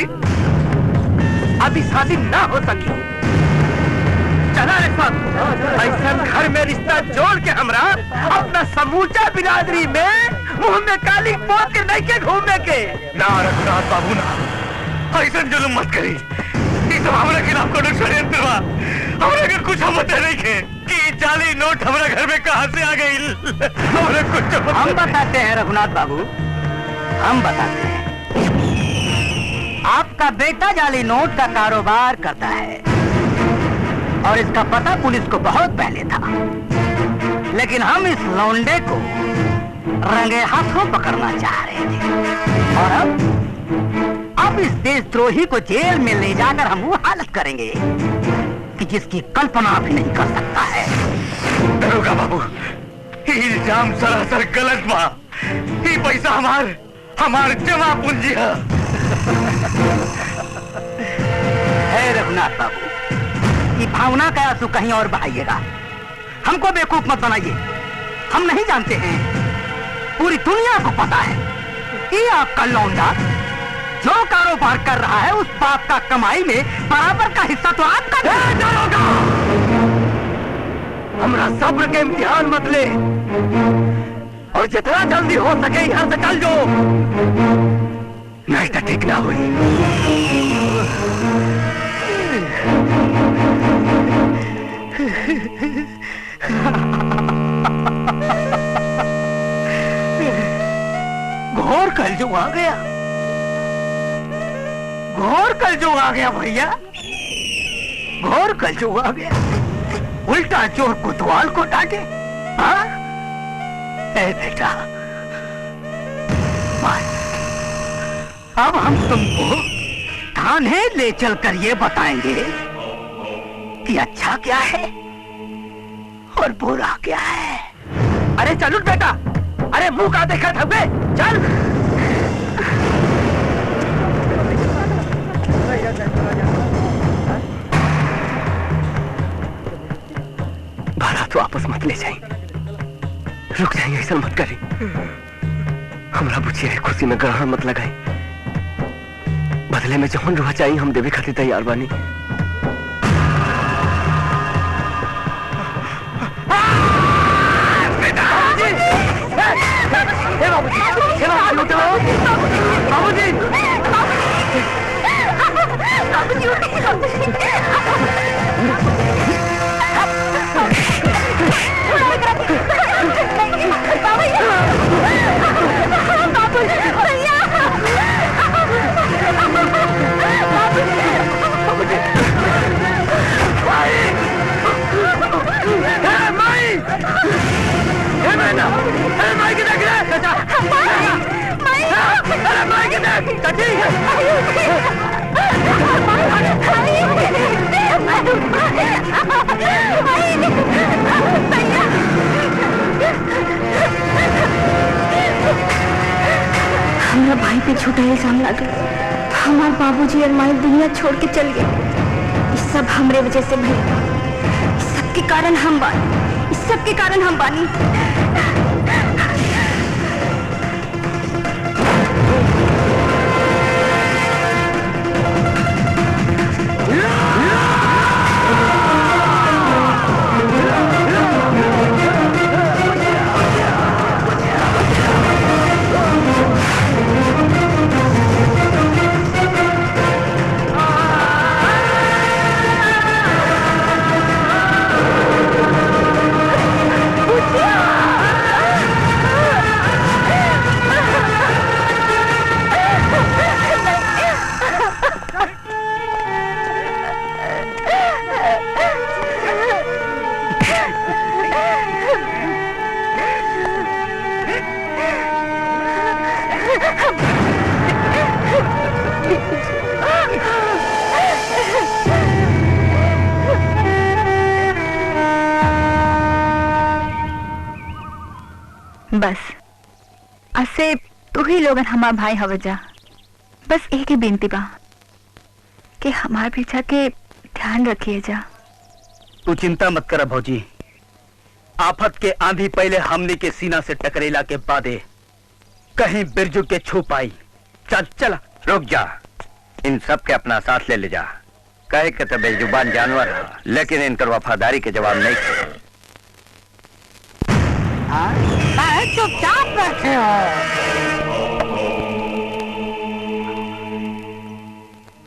अभी शादी ना हो सकी। चला रे सब, ऐसा घर में रिश्ता जोड़ के हमरा अपना समूचा बिरादरी में मुंह में काली पोत के नहीं के घूमने के। ना रघुनाथ बाबू ना, ऐसा जुल्म मत करी। ये सब हमारे खिलाफ कोनो षड्यंत्र बा। हमरा के कुछ पता नहीं है कि जाली नोट हमारे घर में कहां से आ गई। हमरा कुछ हम बताते हैं रघुनाथ बाबू, हम बताते हैं। आपका बेटा जाली नोट का कारोबार करता है और इसका पता पुलिस को बहुत पहले था, लेकिन हम इस लौंडे को रंगे हाथों पकड़ना चाह रहे थे और अब इस देशद्रोही को जेल में ले जाकर हम वो हालत करेंगे कि जिसकी कल्पना भी नहीं कर सकता है। दरोगा बाबू, ये इल्जाम सरासर गलत बा। ये पैसा हमार जमा पूंजी है रघुनाथ बाबू, ये भावना का आंसू कहीं और बहाइएगा। हमको बेवकूफ मत बनाइए। हम नहीं जानते हैं, पूरी दुनिया को पता है कि आपका लौंडा जो कारोबार कर रहा है उस बाप का कमाई में बराबर का हिस्सा तो आपका दरोगा। हमरा सब्र के इम्तिहान मत ले और जितना जल्दी हो सके यहाँ से चल जो, नहीं तो ठीक ना हुई। घोर कलयुग आ गया, घोर कलयुग आ गया भैया, घोर कलयुग आ गया। उल्टा चोर कोतवाल को डांटे। हाँ ए बेटा, अब हम तुमको थाने ले चलकर ये बताएंगे कि अच्छा क्या है और बुरा क्या है। अरे चलो बेटा, अरे मुंह का देखा था बे, चल। बारात वापस मत ले जाए, रुक जाइए, ऐसा मत करें। हमरा बुझिए खुशी में ग्रहण मत लगाई, बदले में जौन रुआ चाहिए हम देवे खातिर तैयार बानी। हमारा भाई पे झूठा इल्जाम लगा, हमारे बाबूजी और माई दुनिया छोड़ के चल गए। इस सब हमरे वजह से भई, इस सब के कारण हम बानी, इस सब के कारण हम बानी। बस असे तू ही लोगन हमार भाई हव जा। बस एक ही बेनती बा कि हमार बेटा के ध्यान रखिए जा। तू चिंता मत कर भौजी, आफत के आंधी पहले हमने के सीना से टकरेला के बादे कहीं बिरजू के छू पाई। चल चल। रुक जा, इन सब के अपना साथ ले जा। कहे के तो बेजुबान जानवर है, लेकिन इनकर वफादारी के जवाब नहीं थे। चुपचाप बैठे हो।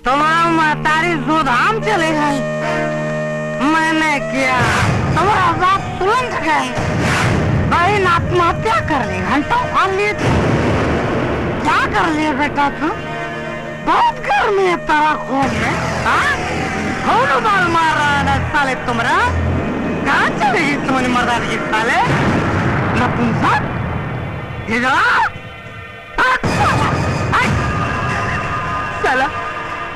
तुम्हारा तारी जुधाम चले गई, मैं किया, तुम्हारा बाप सुलझ गए, बहन आत्महत्या कर ली, घंटों मान लिए थे। क्या कर लिया बेटा तुम? बहुत गर्मी है तारा खून में, खून उबाल मार रहा है ना साले तुम्हारा। कहाँ चलेगी तुम्हारी मर्दानगी साले? नपुंसक, साला,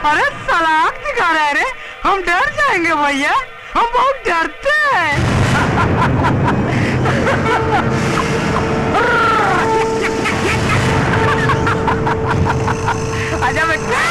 अरे साला आँख दिखा रहे रे, हम डर जाएंगे भैया, हम बहुत डरते हैं। आजा बेटा।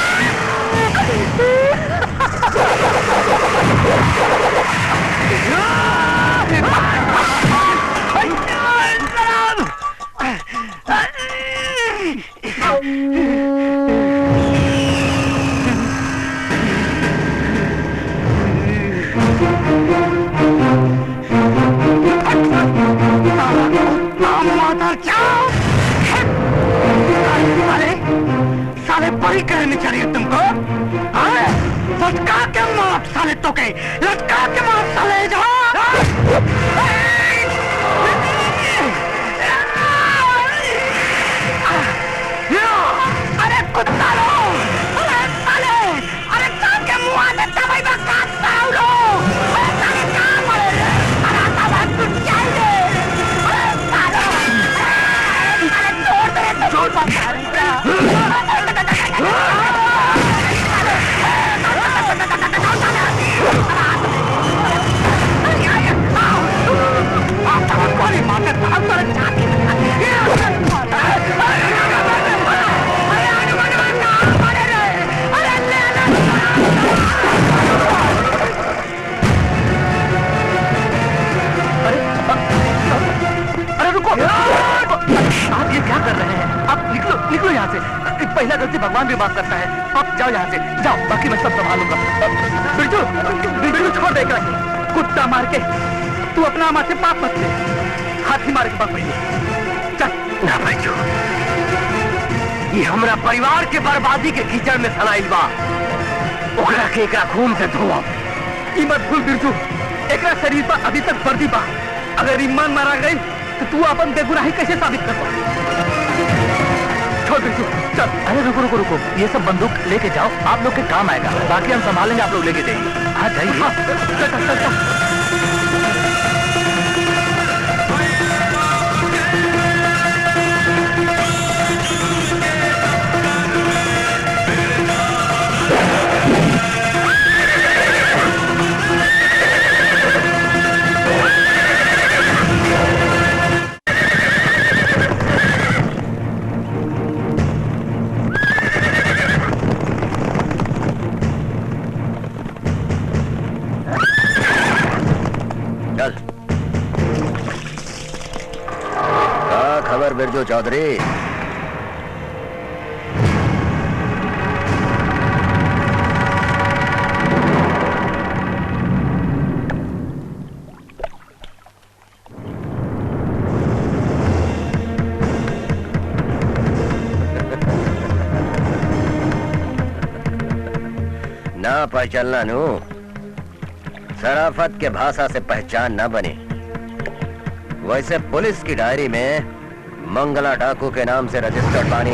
साले बड़ी करनी चाहिए तुमको। अरे लटका के मार साले तो के, लटका के मार साले जा। अरे कुत्ता लो, अरे साले, अरे काट के मुँह आने तबाई में काटता हूँ लो। अरे साले कहाँ मरे रे? अरे तबाई कुछ चाहिए। अरे साले, अरे छोड़ दे तो छोड़ बता रही था। आप ये क्या कर रहे हैं? आप निकलो, निकलो यहाँ से। पहला गलती भगवान भी माफ करता है। आप जाओ यहाँ से, जाओ, बाकी मैं सब संभालूंगा। बिरजू, बिरजू छोड़ दे कर, कुत्ता मार के तू अपना माथे पाप मत ले, हाथी मार के पाप पहले चल ना बिरजू। ये हमरा परिवार के बर्बादी के कीचड़ में सनाइल बा, ओकरा के एकरा खून से धोआ। ई मत भूल बिरजू, एकरा शरीर पर अभी तक वर्दी बा। अगर ईमान मारा गई तो तू अपन बेगुनाही कैसे साबित कर पाए? छोड़ बिरजू, चल। अरे रुको रुको रुको, ये सब बंदूक लेके जाओ, आप लोग के काम आएगा, बाकी हम संभालेंगे, आप लोग लेके जाइए। हाँ जाइए। चल चल चल चल। खबर बिरजू चौधरी? ना पहचानना नू, शराफत के भाषा से पहचान न बनी। वैसे पुलिस की डायरी में मंगला डाकू के नाम से रजिस्टर्ड बानी।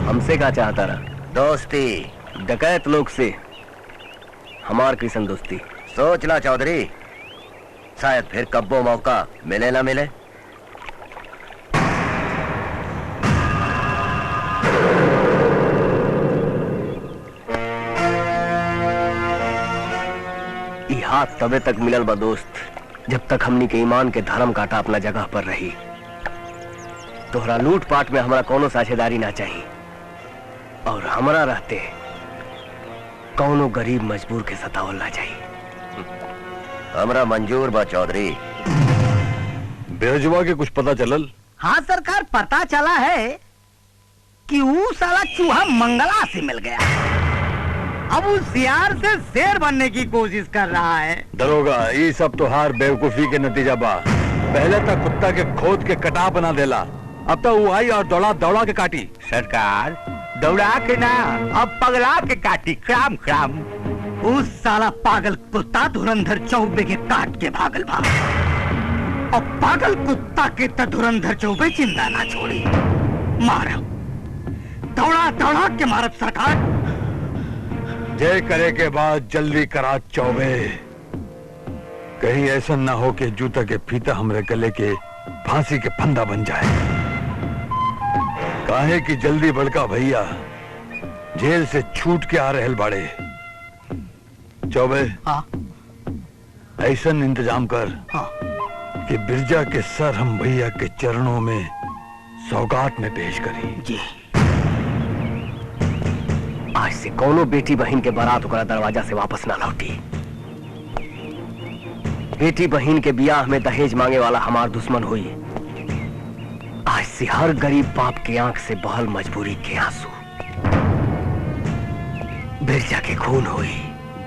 हमसे क्या चाहता रहा? दोस्ती डकैत लोग से हमार किसन दोस्ती। सोच ला चौधरी, शायद फिर कब्बो मौका मिले ना मिले। ई हाथ तबे तक मिलल बा दोस्त, जब तक हमनी के ईमान के धर्म काटा अपना जगह पर रही। तोहरा लूटपाट में हमारा कोनो साझेदारी ना चाहिए, और हमारा रहते कौनो गरीब मजबूर के सतावल ना चाहिए। हमरा मंजूर बा चौधरी। बिरजुआ के कुछ पता चलल? हाँ सरकार, पता चला है कि वो साला चूहा मंगला से मिल गया, अब उस सियार से शेर बनने की कोशिश कर रहा है। दरोगा, ये सब तो हार बेवकूफी के नतीजा बा। पहले तक कुत्ता के खोद के कटा बना देला, अब तो वो आई और दौड़ा दौड़ा के काटी। सरकार, दौड़ा के ना, अब पगला के काटी, क्राम क्राम। उस साला पागल कुत्ता धुरंधर चौबे के काट के भागल भाग और पागल कुत्ता के त धुरंधर चौबे चिंता ना छोड़ी मारब दौड़ा दौड़ा के मारब सरकार। जय करे के बाद जल्दी करा चौबे, कहीं ऐसा ना हो कि जूता के फीता हमरे गले के फांसी के फंदा बन जाए। काहे कि जल्दी बड़का भैया जेल से छूट के आ रहल बाड़े। चौबे हाँ ऐसा इंतजाम कर हाँ कि बिरजा के सर हम भैया के चरणों में सौगात में पेश करी। जी। आज से कोनो बेटी बहन के बारात ओकरा दरवाजा से वापस ना लौटी। बेटी बहन के बियाह में दहेज मांगे वाला हमार दुश्मन हुई। आज से हर गरीब बाप के आंख से बहल मजबूरी के आंसू। बिरजा के खून हुई।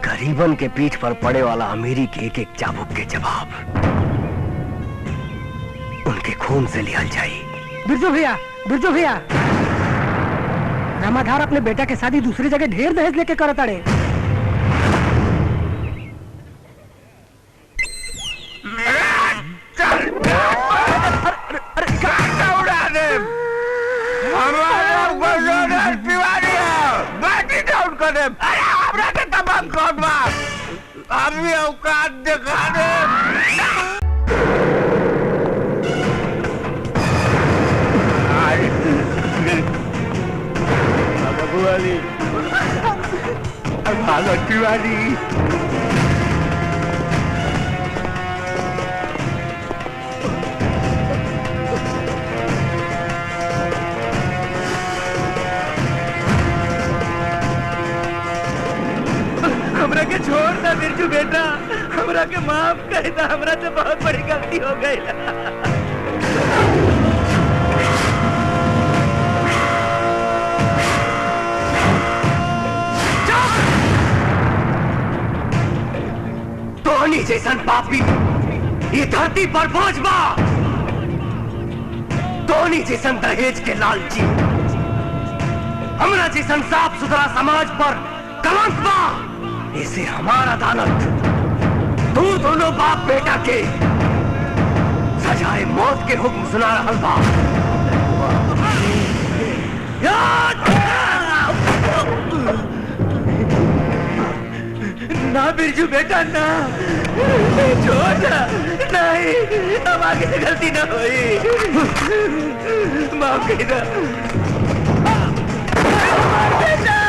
गरीबन के पीठ पर पड़े वाला अमीरी के एक एक चाबुक के जवाब उनके खून से लिया जाए। बिरजू भैया रामाधार अपने बेटा के शादी दूसरी जगह ढेर दहेज लेके करत अड़े। अभी औकात दिखा दे। भालो तिवारी हमरा के छोड़ ना बिरजू बेटा, हमरा के माफ कर दा। हमरा से बहुत बड़ी गलती हो गई। तोहनी जैसन पापी ये धरती पर बोझ बा। तोहनी जैसन दहेज के लालची हमरा जैसन साफ सुथरा समाज पर कलंक बा। इसे हमारा अदालत तू दोनों बाप बेटा के सजाए मौत के हुक्म सुना रहल बा। ना बिरजू बेटा ना, छोड़ ना। नहीं, अब आगे से गलती ना हुई। माफ कर दो बेटा।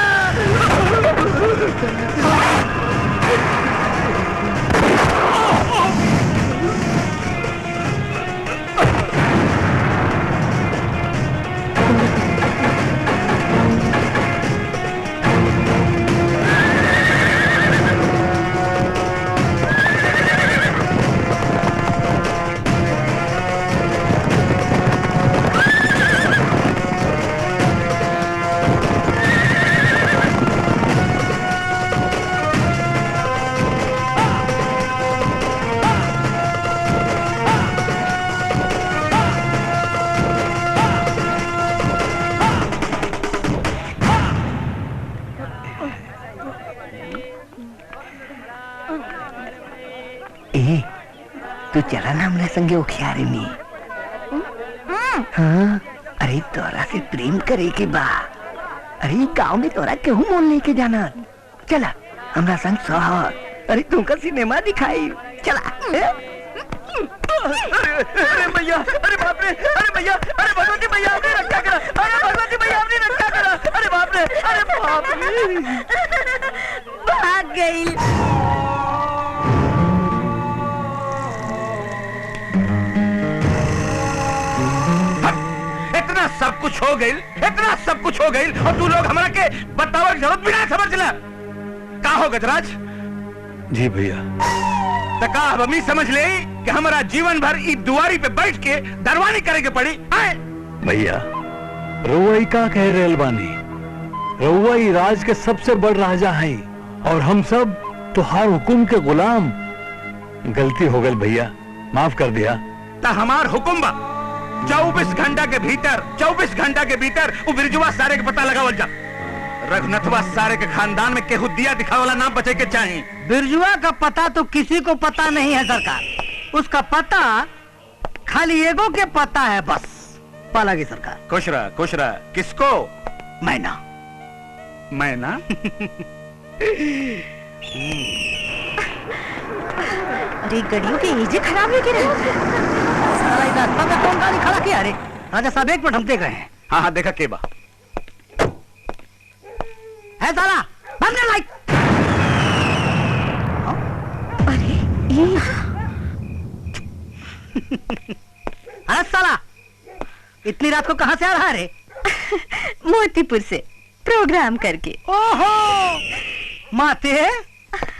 तू चला ना हमने संगे उखियारी में। हाँ, अरे तोरा से प्रेम करे के बा। अरे गांव में तोरा केहू मोल लेके जाना। चला हमरा संग शहर। अरे तुमका सिनेमा दिखाई। चला। अरे भैया, अरे बाप रे, अरे भैया, अरे भगवती भैया आपने रक्षा करा। अरे भगवती भैया आपने रक्षा करा। अरे बाप रे, अरे बाप रे। भाग गई। इतना सब कुछ हो गई, इतना सब कुछ हो गई और तू लोग हमारा के बतावे जरूरत बिना समझ ला। का हो गजराज? जी भैया। तका हमी समझ ले कि हमारा जीवन भर इस दुआरी पे बैठ के दरवानी करे के पड़ी। आए भैया रउआ का कह रहे बानी? रउआ राज के सबसे बड़ राजा है और हम सब तुहार हुकुम के गुलाम। गलती हो गई भैया, माफ कर दिया। ता हमार हुकुम बा 24 घंटा के भीतर, 24 घंटा के भीतर वो बिरजुआ सारे के पता लगावल जा। रघुनाथवा सारे के खानदान में केहू दिया दिखावला ना बचे के चाहिए। बिरजुआ का पता तो किसी को पता नहीं है सरकार। उसका पता खाली एगो के पता है बस। पाला की सरकार। खुश रहा। किसको? मैना। मैना? अरे गड़ियों के एजे खराब है क्या? साला इधर रास्ता में कौन गाड़ी खड़ा किया? अरे राजा साहब एक मिनट हम देख रहे हैं। हाँ देखा के बा है साला बंद कर लाइट। अरे ये अरे साला इतनी रात को कहां से आ रहा है रे? मोतीपुर से प्रोग्राम करके। ओहो माते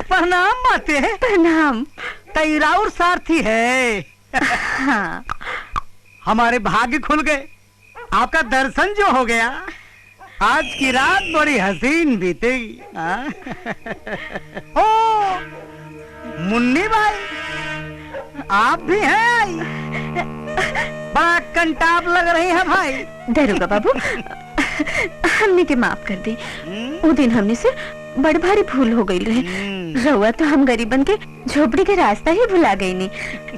प्रणाम। माते प्रणाम। तैराउर सारथी है। हाँ। हमारे भाग्य खुल गए। आपका दर्शन जो हो गया, आज की रात बड़ी हसीन बीतेगी। ओ मुन्नी भाई आप भी हैं? बड़ा कंटाप लग रही है भाई। दरोगा बाबू हमने के माफ कर दी। वो दिन हमने से बड़ भारी भूल हो गई रहे। रहुआ तो हम गरीबन के झोपड़ी के रास्ता ही भुला गई नहीं।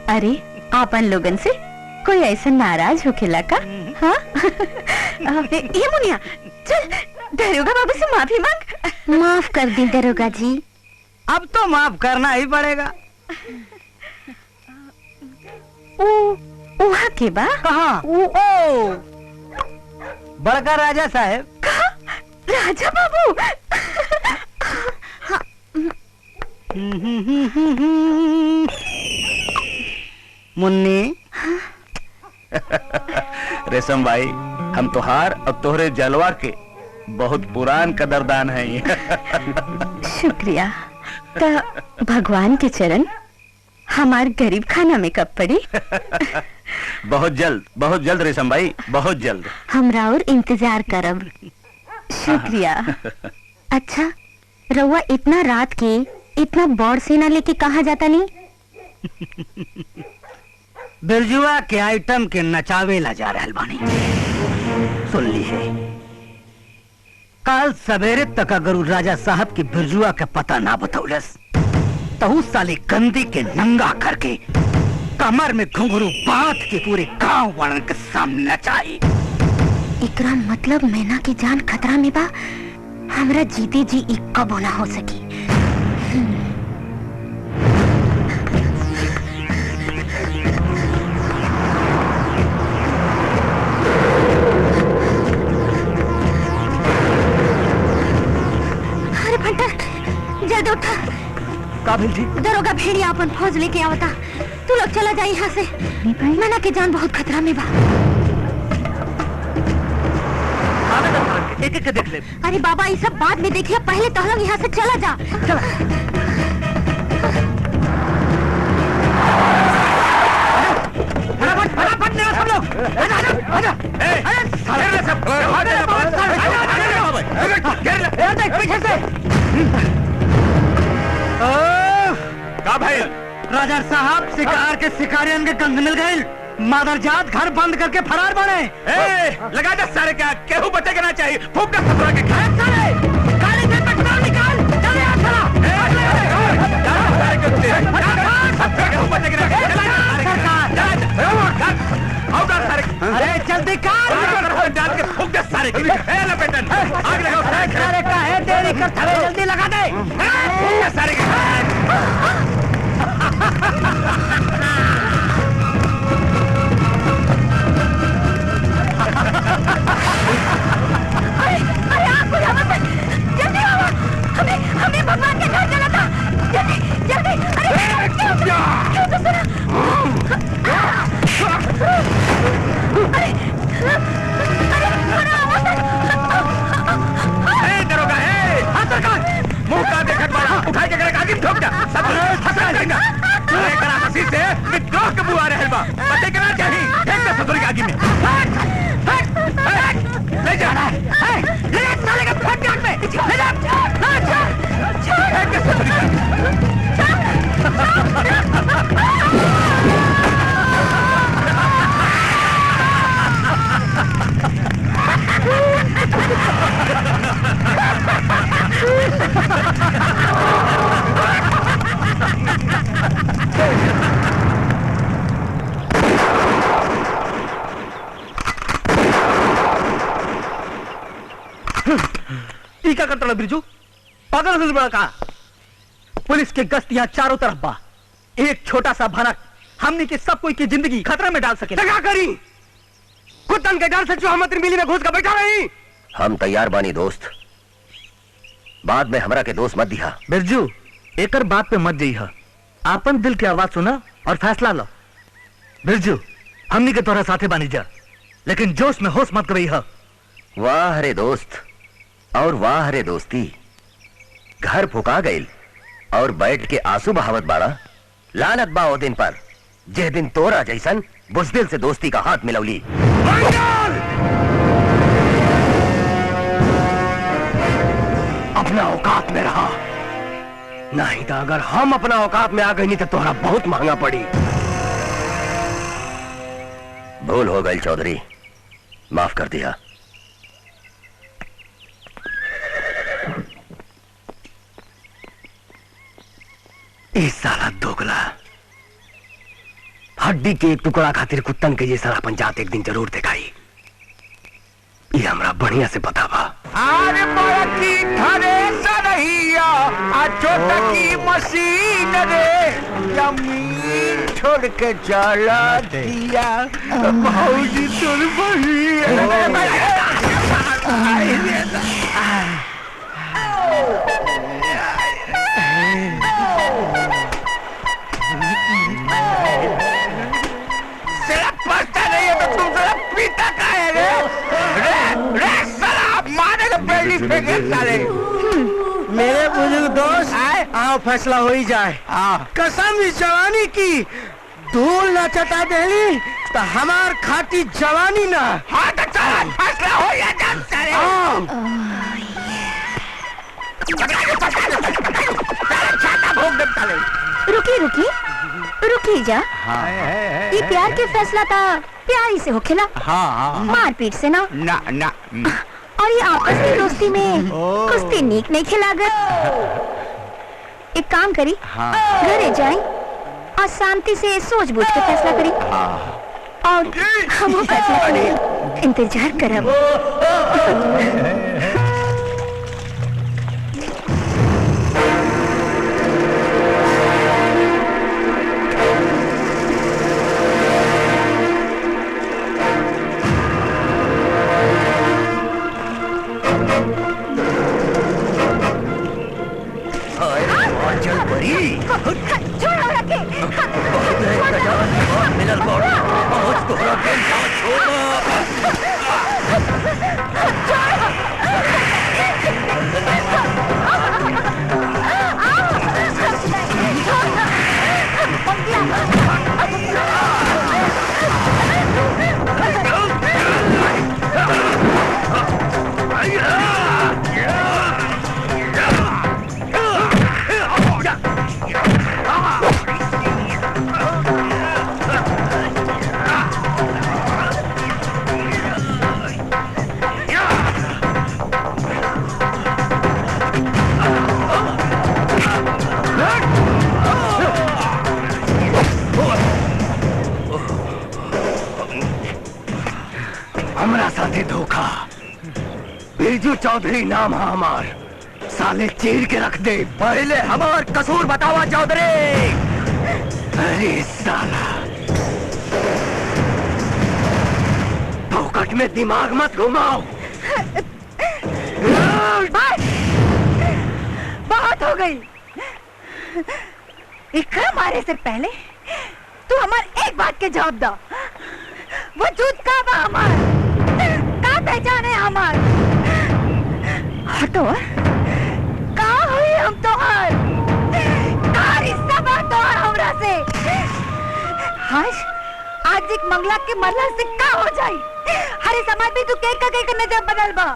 अरे आपन लोगन से कोई ऐसा नाराज होखेला का? हाँ? ये मुनिया चल दरोगा बाबू से माफी मांग। माफ कर दी दरोगा जी। अब तो माफ करना ही पड़ेगा। वहाँ के बा? कहाँ? ओ बड़का राजा साहब। राजा बाबू मुन्नी। रेशम भाई हम तोहार और तोहरे जलवा के बहुत पुरान कदरदान हैं। शुक्रिया। तो भगवान के चरण हमार गरीब खाना में कब पड़ी? बहुत जल्द रेशम भाई, बहुत जल्द। हमरा और इंतजार करब। शुक्रिया। अच्छा रउआ इतना रात के इतना बड़ सेना लेके कहाँ जाता नहीं? बिरजुआ के आइटम के नचावे ला जा रहल बानी। सुन ली है कल सवेरे तक अगर राजा साहब की बिरजुआ का पता ना बतौलस तो साले गंदी के नंगा करके कमर में घुंघरू बांध के पूरे गांव वालों के सामने नचाई। एकरा मतलब मैना की जान खतरा में बा। हमरा जीते जी एक कबो ना हो सकी। अरे भंटर जल्दी उठा। काबिल जी दरोगा भेड़िया अपन फौज लेके आवता। तू लोग चला जाए यहाँ से। मैना की जान बहुत खतरा में बा। एक एक देख ले। अरे बाबा ये सब बाद में देखिए, पहले तो हम यहाँ से चला जा। फटाफट सब लोग पीछे से। का भाई? राजा साहब शिकार के शिकारियन के गंध मिल गए। मादरजात घर बंद करके फरार बने। लगा दे सारे क्या केहू बचेगा ना चाहिए। फूक दे खतरा के सारे गाड़ी से पेट्रोल निकाल। चल यहाँ चला। केहू बचेगा ना। अरे जल्दी कार डाल के फूक दे सारे के। लपेटन आग लगाओ सारे का है देरी कर। जल्दी लगा दे। फूक दे सारे के। अरे आप बुझा मत। जल्दी आओ। हमें भगवान के घर जाना था। जल्दी अरे क्यों तो सुना। दरोगा है मुंह का देखत बड़ा उठा के आगे ठोक जा। सब फंसा देगा। हंसी से टीका करता बिरजू, पागल हो बड़ा का। पुलिस के गश्त यहाँ चारों तरफ बा। एक छोटा सा भनक हमने के सब कोई की जिंदगी खतरे में डाल सके। क्या करी? कुत्तन के डर से जो हम अपनी मिली में घुस कर बैठा रही। हम तैयार बानी दोस्त, बाद में हमरा के दोस्त मत दिया। बिरजू एकर बात पे मत जइहा, आपन दिल की आवाज सुना और फैसला लो। बिरजू हमनी के तोरा साथे बानी जा, लेकिन जोश में होश मत कबई। वाह रे दोस्त और वाह रे दोस्ती, घर फुका गईल और बैठ के आंसू बहावत बाड़ा। लानत बा ओ दिन पर जे दिन तोरा जैसन बुज़दिल से दोस्ती का हाथ मिलौली। अपना औकात में रहा, नहीं तो अगर हम अपना औकात में आ गई नहीं तो तोहरा बहुत महंगा पड़ी। भूल हो गई चौधरी, माफ कर दिया। इस साला दोगला हड्डी के एक टुकड़ा खातिर कुत्तन के जैसा अपन जात एक दिन जरूर दिखाई। ये हमरा बढ़िया से पता बा। अरे बड़ा की घरे सरहिया आ छोटा की मशीन रे, जमीन छोड़ के चला दिया भौजी तोर पता नहीं है तो तुम जरा पीता का है रे? रे साला मारे का पेड़ी फेंके साले। मेरे बुजुर्ग दोस्त आओ फैसला हो ही जाए। कसम इस जवानी की धूल न चटा देली तो हमार खाती जवानी ना। हाँ तो चल फैसला हो या जान साले। छाता भोग दे साले। रुकी रुकी रुकी जा। ये प्यार के फैसला था प्यार ही से हो खेला। मारपीट से ना ना ना। और ये आपस की दोस्ती में कुश्ती नीक नहीं खिलागत। एक काम करी, घरे जाए और शांति से सोच बूझ के फैसला करी और हम वो फैसला करें इंतजार करब। छोड़ो रखे। मिलल बहुत तोहरा के हमरा साथे धोखा। बिरजू चौधरी नाम है हमार, साले चीर के रख दे। पहले हमार कसूर बतावा चौधरी। अरे साला फोकट में दिमाग मत घुमाओ। बहुत हो गई। इकरा मारे से पहले तू हमार एक बात के जवाब दो। वजूद का बा हमार, का पहचान है हमार। हटो, का हुई हम तोहार, का रिश्ता बा तोहार हमरा से। आज एक मंगला के मरला से का हो जाई। हरे समाज में तू के नजर बदल बा।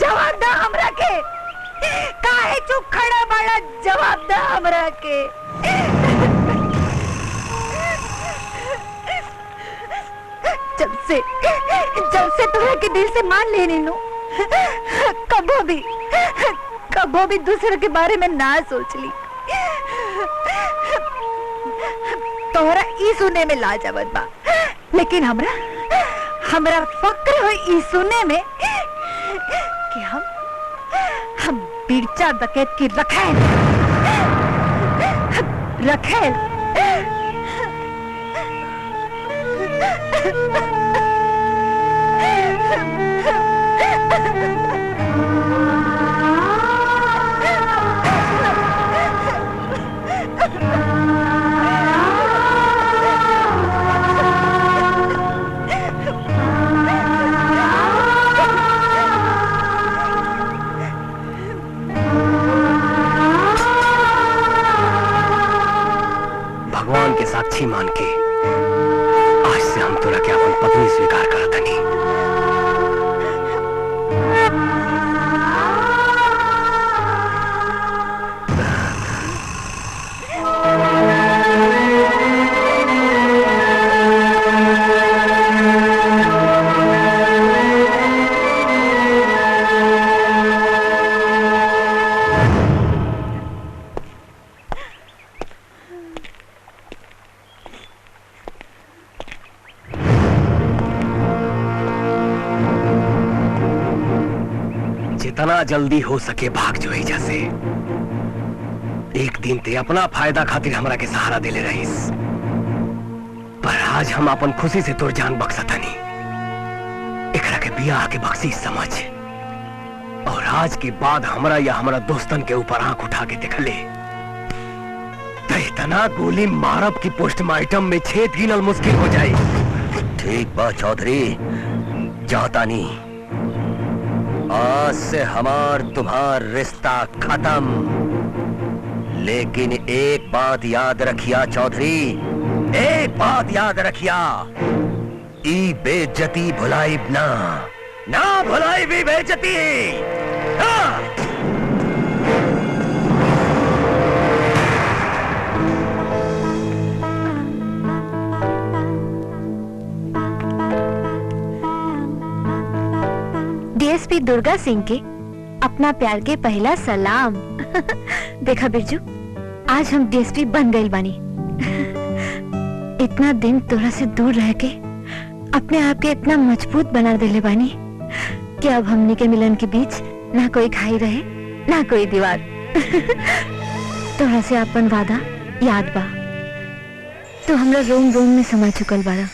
जवाब दा हमरा के, काहे चुप खड़ा बाड़ा, जवाब दा हमरा के। जब से तोहरा के दिल से मान लेनी नो, कबो भी दूसरे के बारे में ना सोच ली। तोहरा ई सुने में लाजवाब बा, लेकिन हमरा फक्र हो ई सुने में कि हम बिरचा डकैत की रखेल भगवान के साक्षी मान के आज से हम तोरा के अपन पत्नी स्वीकार करत हनी। जितना जल्दी हो सके भाग जो एजा से। एक दिन ते अपना फायदा खातिर हमरा के सहारा देले रहीस, पर आज हम अपन खुशी से तोर जान बख्शतनी। एकरा के बियाह के बख्शीश समझ, और आज के बाद हमरा या हमरा दोस्तन के ऊपर आंख उठा के देखले तो इतना गोली मारब की पोस्टमार्टम में छेद गिनल मुश्किल हो जाए। ठीक बा चौधरी, जाता नहीं। आज से हमार तुम्हार रिश्ता खत्म। लेकिन एक बात याद रखिया चौधरी, एक बात याद रखिया, ई बेइज्जती भुलाइब ना भुलाई भी बेइज्जती। डीएसपी दुर्गा सिंह के अपना प्यार के पहला सलाम। देखा बिरजू, आज हम डीएसपी बन गए बानी। इतना दिन तोरा से दूर रह के अपने आप के इतना मजबूत बना देले बानी कि अब हमनी के मिलन के बीच ना कोई खाई रहे ना कोई दीवार। तोरा से अपन वादा याद बा, तो हमरा रोम रोम में समा चुकल बारा।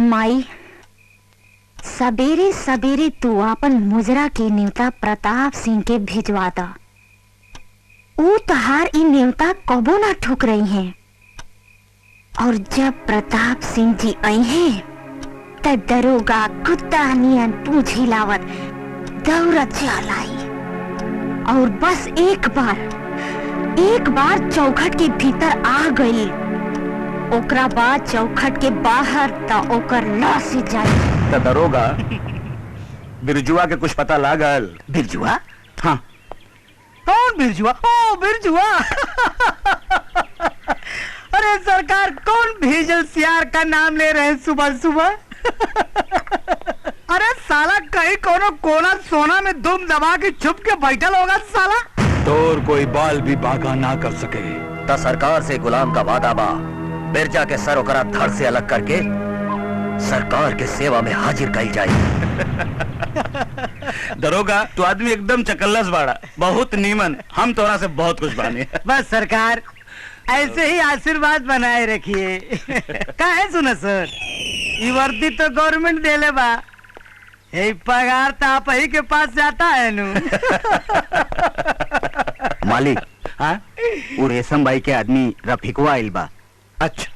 माई, सबेरे सबेरे तू अपन मुजरा के न्योता प्रताप सिंह के भिजवा दा। ऊ तहार ई न्योता कबो ना ठुक रही हैं, और जब प्रताप सिंह जी आई हैं तब दरोगा कुत्ता नियन पूछ हिलावत दौड़त चल आई, और बस एक बार चौखट के भीतर आ गई। ओकरा बाद चौखट के बाहर त ओकर लाश जाई। तो दरोगा बिरजुआ के कुछ पता लागल? बिरजुआ? हाँ। कौन बिरजुआ? ओ बिरजुआ। अरे सरकार, कौन भेजल सियार का नाम ले रहे हैं सुबह सुबह? अरे साला कहीं कोनो कोना सोना में दुम दबा के छुप के बैठल होगा साला। तोर कोई बाल भी बागा ना कर सके। ता सरकार से गुलाम का वादा बा, बिरजा के सर ओकरा धड़ से अलग करके सरकार के सेवा में हाजिर कई जाए। दरोगा, तू आदमी एकदम चकल्लस बाड़ा, बहुत नीमन। हम तोरा से बहुत कुछ बानी। बस सरकार, ऐसे ही आशीर्वाद बनाए रखिए। काहे सुना सर, ये वर्दी तो गवर्नमेंट देले बा, ये पगार तो आप ही के पास जाता है नु। मालिक, हाँ? वो रेशम भाई के आदमी रफीकवा आइल बा। अच्छा।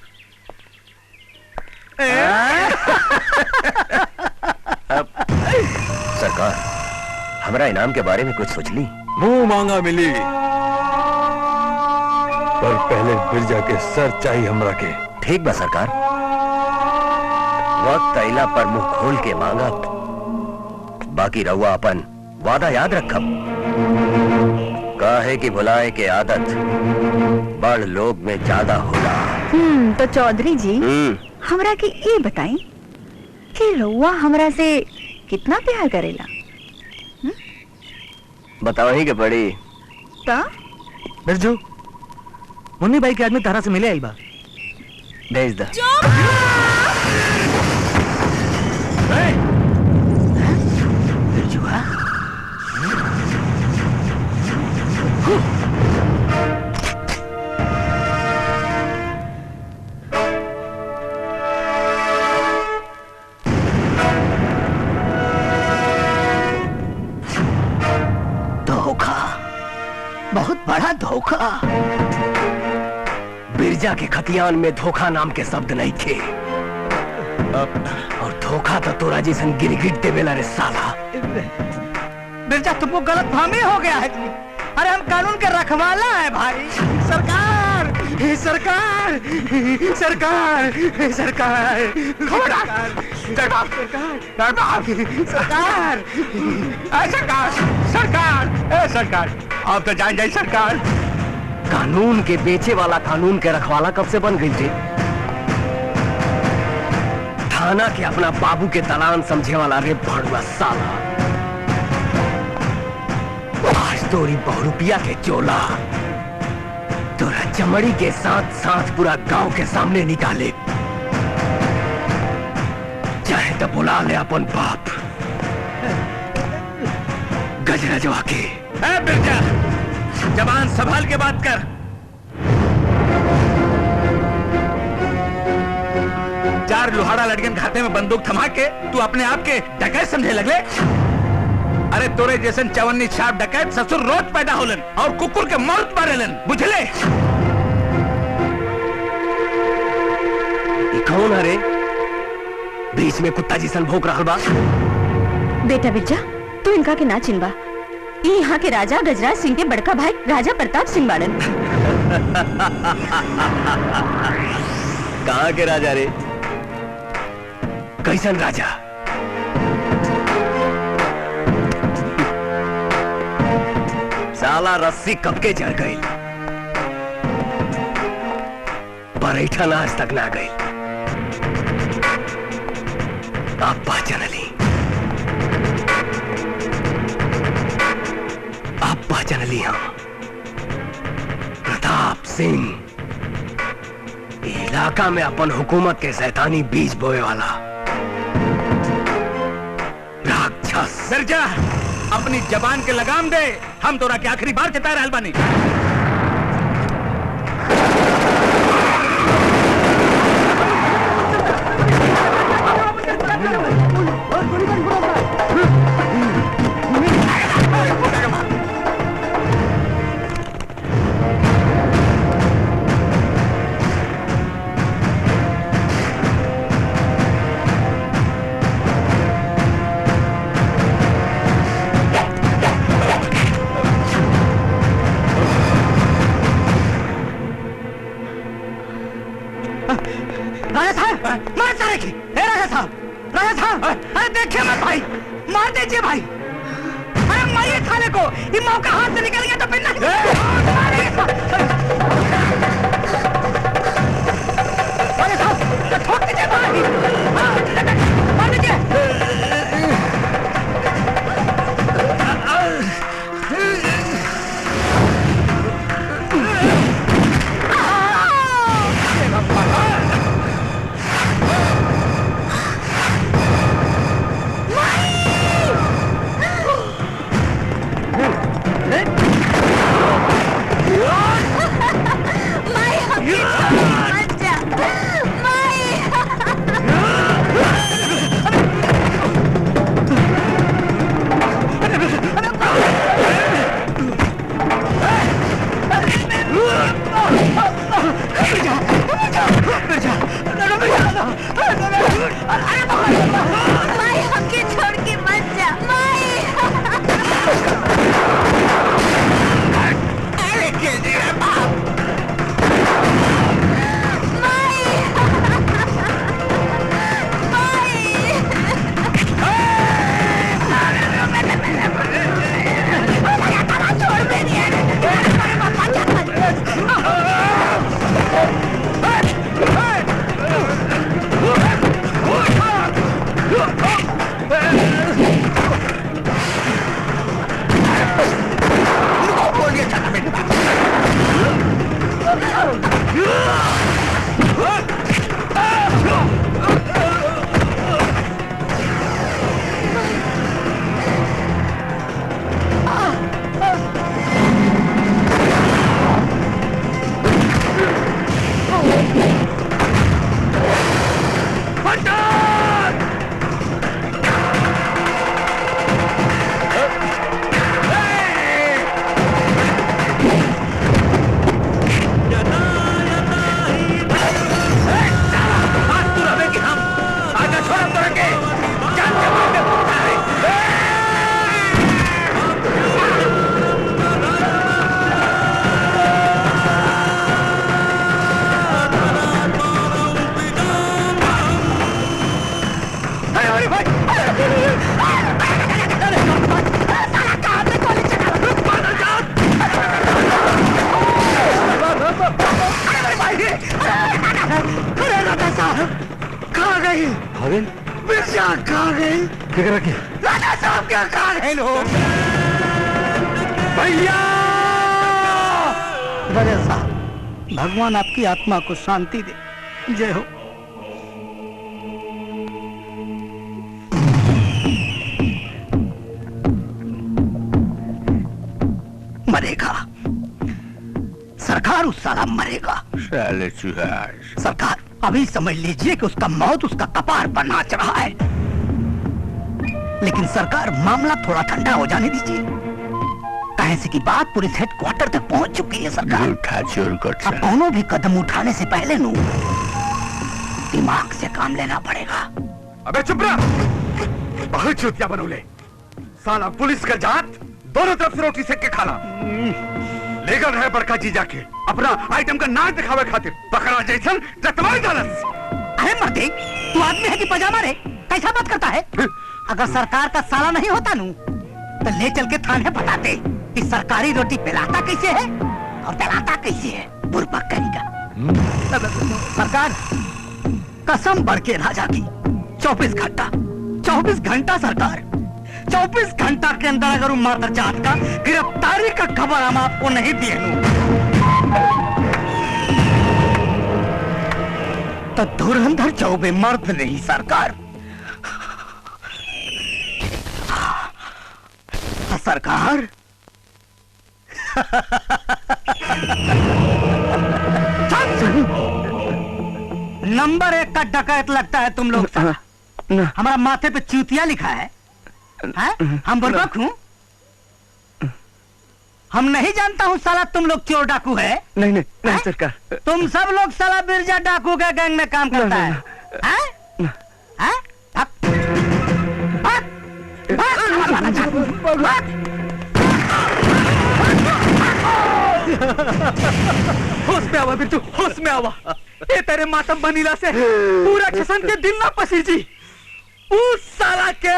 सरकार, हमरा इनाम के बारे में कुछ सोच ली? मुंह मांगा मिली, पर पहले बिरजा के सर चाहिए हमरा के। ठीक बा सरकार, वक्त अइला पर मुंह खोल के मांगब। बाकी रहुआ अपन वादा याद रखब। काहे की भुलाए के आदत बड़ लोग में ज्यादा होला। तो चौधरी जी, हमरा के ये बताई कि रउआ हमरा से कितना प्यार करेला? बताओ ही के पड़ी। बिरजू, मुन्नी भाई के आदमी तारा से मिले आई बा। भेज द। बिरजुआ धोखा, बहुत बड़ा धोखा। बिरजा के खतियान में धोखा नाम के शब्द नहीं थे, और धोखा तो तोरा जैसन गिरगिट देवेला रे साला। बिरजा तुमको गलत फहमी हो गया है। अरे हम कानून के रखवाला है भाई। सरकार, सरकार, सरकार, सरकार, सरकार, सरकार, सरकार, सरकार, आप तो जान जाए सरकार। कानून के बेचे वाला कानून के रखवाला कब से बन गई थे? थाना के अपना बाबू के दलान समझे वाला रे भड़ुआ साला। आज तोरी बहुरुपिया के चोला तोरा चमड़ी के साथ साथ पूरा गांव के सामने निकाले। चाहे तो बुला ले अपन बाप गजराजवा के। बिरजा, जबान संभाल के बात कर। चार लोहाड़ा लड़कियन खाते में बंदूक थमा के तू अपने आप के डकैत समझे लगले? अरे तोरे जैसन चवन्नी छाप डकैत ससुर रोज पैदा होलन और कुकुर के मौत मारेलन, बुझले? कौन हरे बीच में कुत्ता जिसन भौंक रहा बा? बेटा बिरजा, तू इनका के ना चिनबा। ये यहाँ के राजा गजराज सिंह के बड़का भाई राजा प्रताप सिंह बाड़न। कहाँ के राजा रे? कैसन राजा? साला रस्सी कब के जड़ गई, बरैठन आज तक ना गई। आप पहचान ली, आप पहचान ली। हम प्रताप सिंह इलाका में अपन हुकूमत के शैतानी बीज बोए वाला राक्षस। बिरजा, अपनी जबान के लगाम दे। हम तोरा के आखिरी बार चेता रहल बानी। राजा साहब, मार सारे की। राजा साहब, राजा साहब, अरे देखिए मत भाई, मार दीजिए भाई। अरे मारिए थाने को, ये मौका हाथ से निकल गया तो फिर नहीं। राजा साहब, ठोक दीजिए भाई, मार दीजिए। गई? अरे बिरजा कहाँ गई? क्या रखी? राजा साहब क्या कहाँ गए लोग? भैया! राजा साहब, भगवान आपकी आत्मा को शांति दे। जय हो। मरेगा सरकार, उस साला मरेगा। साले चूहा। सरकार अभी समझ लीजिए कि उसका मौत उसका कपार पर नाच रहा है, लेकिन सरकार मामला थोड़ा ठंडा हो जाने दीजिए। कहे से की बात पुलिस हेडक्वार्टर तक पहुंच चुकी है सरकार। अब कोनो भी कदम उठाने से पहले नू दिमाग से काम लेना पड़ेगा। अबे चुप रहा, बहुत चूतिया बनोले। साला पुलिस का जात दोनों तरफ से रोटी सेक के खाना। लेकर रहे बड़का जीजा के अपना आइटम का नाच दिखावे खातिर बकरा जैसन जतवाई डालस। अरे मर्दे, तू आदमी है कि पजामा रे? कैसा बात करता है? अगर सरकार का साला नहीं होता नू तो ले चल के थाने बताते कि सरकारी रोटी पिलाता कैसे है और पिलाता कैसे है। बुरबक करेगा। सरकार कसम बढ़ के राजा की 24 घंटा सरकार, 24 घंटा के अंदर अगर माता जात का गिरफ्तारी का खबर हम आपको नहीं दिए तो धुरंधर चौबे मर्द नहीं सरकार। सरकार नंबर 1 का डकैत लगता है तुम लोग। हमारा माथे पे चूतिया लिखा है। हम बुर्बक हूँ? हम नहीं जानता हूँ साला तुम लोग चोर डाकू है। नहीं सरकार। तुम सब लोग साला बिरजा डाकू के गैंग में काम करता है। होश में आवा बिरजू, होश में आवा। ये तेरे मातम बनीला से पूरा किसान के दिल ना पसीजी। उस साला के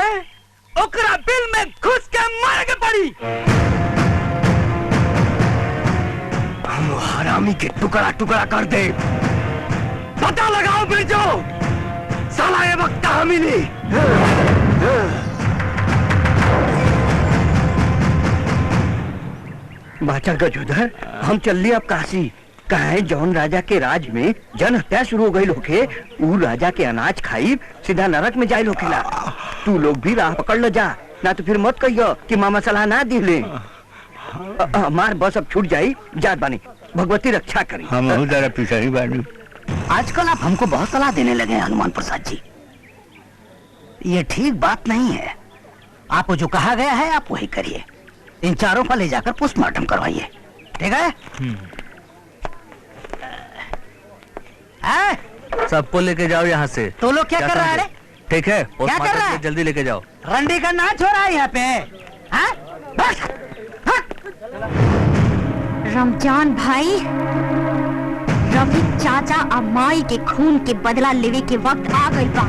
ओकरा बिल में घुस के मार के पड़ी। हम हरामी के टुकड़ा टुकड़ा कर दे। पता लगाओ बिरजू, साला ये वक्त कहाँ मिली। बाचा गजोधर, हम चल ली अब काशी। कहे जौन राजा के राज में जन हत्या शुरू हो गई लोके, ऊ राजा के अनाज खाई सीधा नरक में जाए लोकेला। तू लोग भी राह पकड़ लो जा, ना तो फिर मत कहियो कि मामा सलाह ना दी ले। हमार बस अब छूट जाई, जात बानी। भगवती रक्षा करी। हम जरा पीछे ही बानी। आजकल आप हमको बहुत सलाह देने लगे हैं हनुमान प्रसाद जी। ये ठीक बात नहीं है। आपको जो कहा गया है आप वही करिए। इन चारों को ले जाकर पोस्टमार्टम करवाइए, ठीक है? सबको लेके जाओ यहाँ से। तो लोग क्या कर रहा है? ठीक है, क्या कर रहा है? जल्दी लेके जाओ। रंडी का नाच हो रहा है यहाँ पे। रमजान भाई, रवि चाचा और माई के खून के बदला लेवे के वक्त आ गई बा।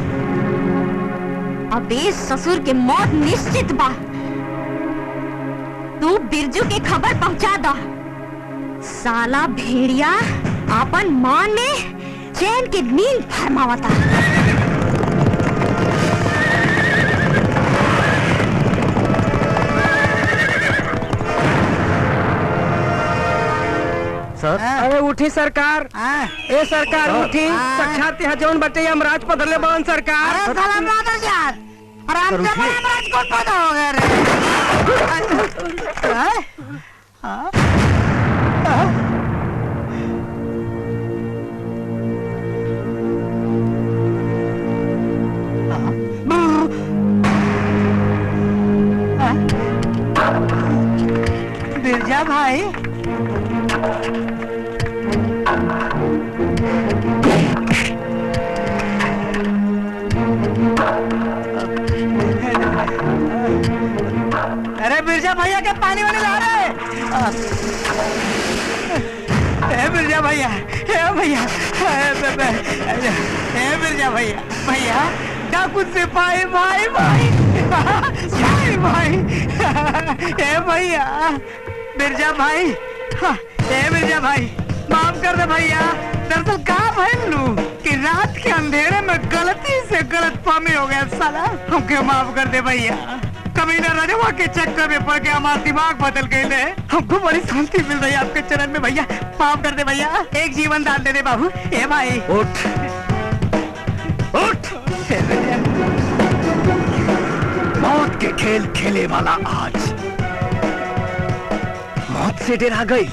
अब इस ससुर के मौत निश्चित बा। तू बिरजू के खबर पहुंचा दो। साला भेड़िया अपन मान में चैन की नींद फरमावता। सर, अरे उठी सरकार। ए सरकार उठी। साक्षात जौन बटे यमराज पधरले बन सरकार। अरे साला मादर जात, आराम से यमराज कौन पैदा हो गया रे? बिरजा भाई, अरे बिरजा भैया के पानी वानी ला रहे। बिरजा भैया, भैया, बिरजा भैया, भैया डाकू सिपाही भाई, भाई भाई भाई, भैया बिरजा भाई, बिरजा भाई माफ कर दे भैया। दरअसल कहा भाई लू कि रात के अंधेरे में गलती से गलत फहमी हो गया साला। हमके माफ कर दे भैया। कमीना रजवा के चक्कर में पड़ के हमारा दिमाग बदल गए। हमको बड़ी शांति मिल रही है आपके चरण में भैया। माफ कर दे भैया। एक जीवन दान दे दे बाबू। ए भाई उठ उठ। मौत के खेल खेले वाला आज मौत से डरा गई।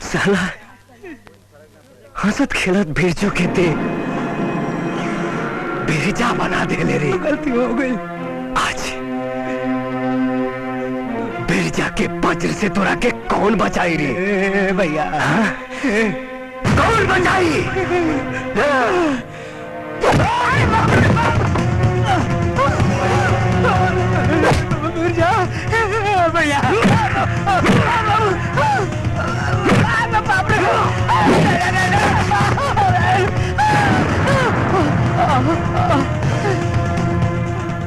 साला हंसत खेलत बिरजू के ते बिरजा बना दे ले रे। गलती हो गई। आज बिरजा के वज्र से तोरा के कौन बचाई रे भैया? कौन बचाई? बिरजा भैया।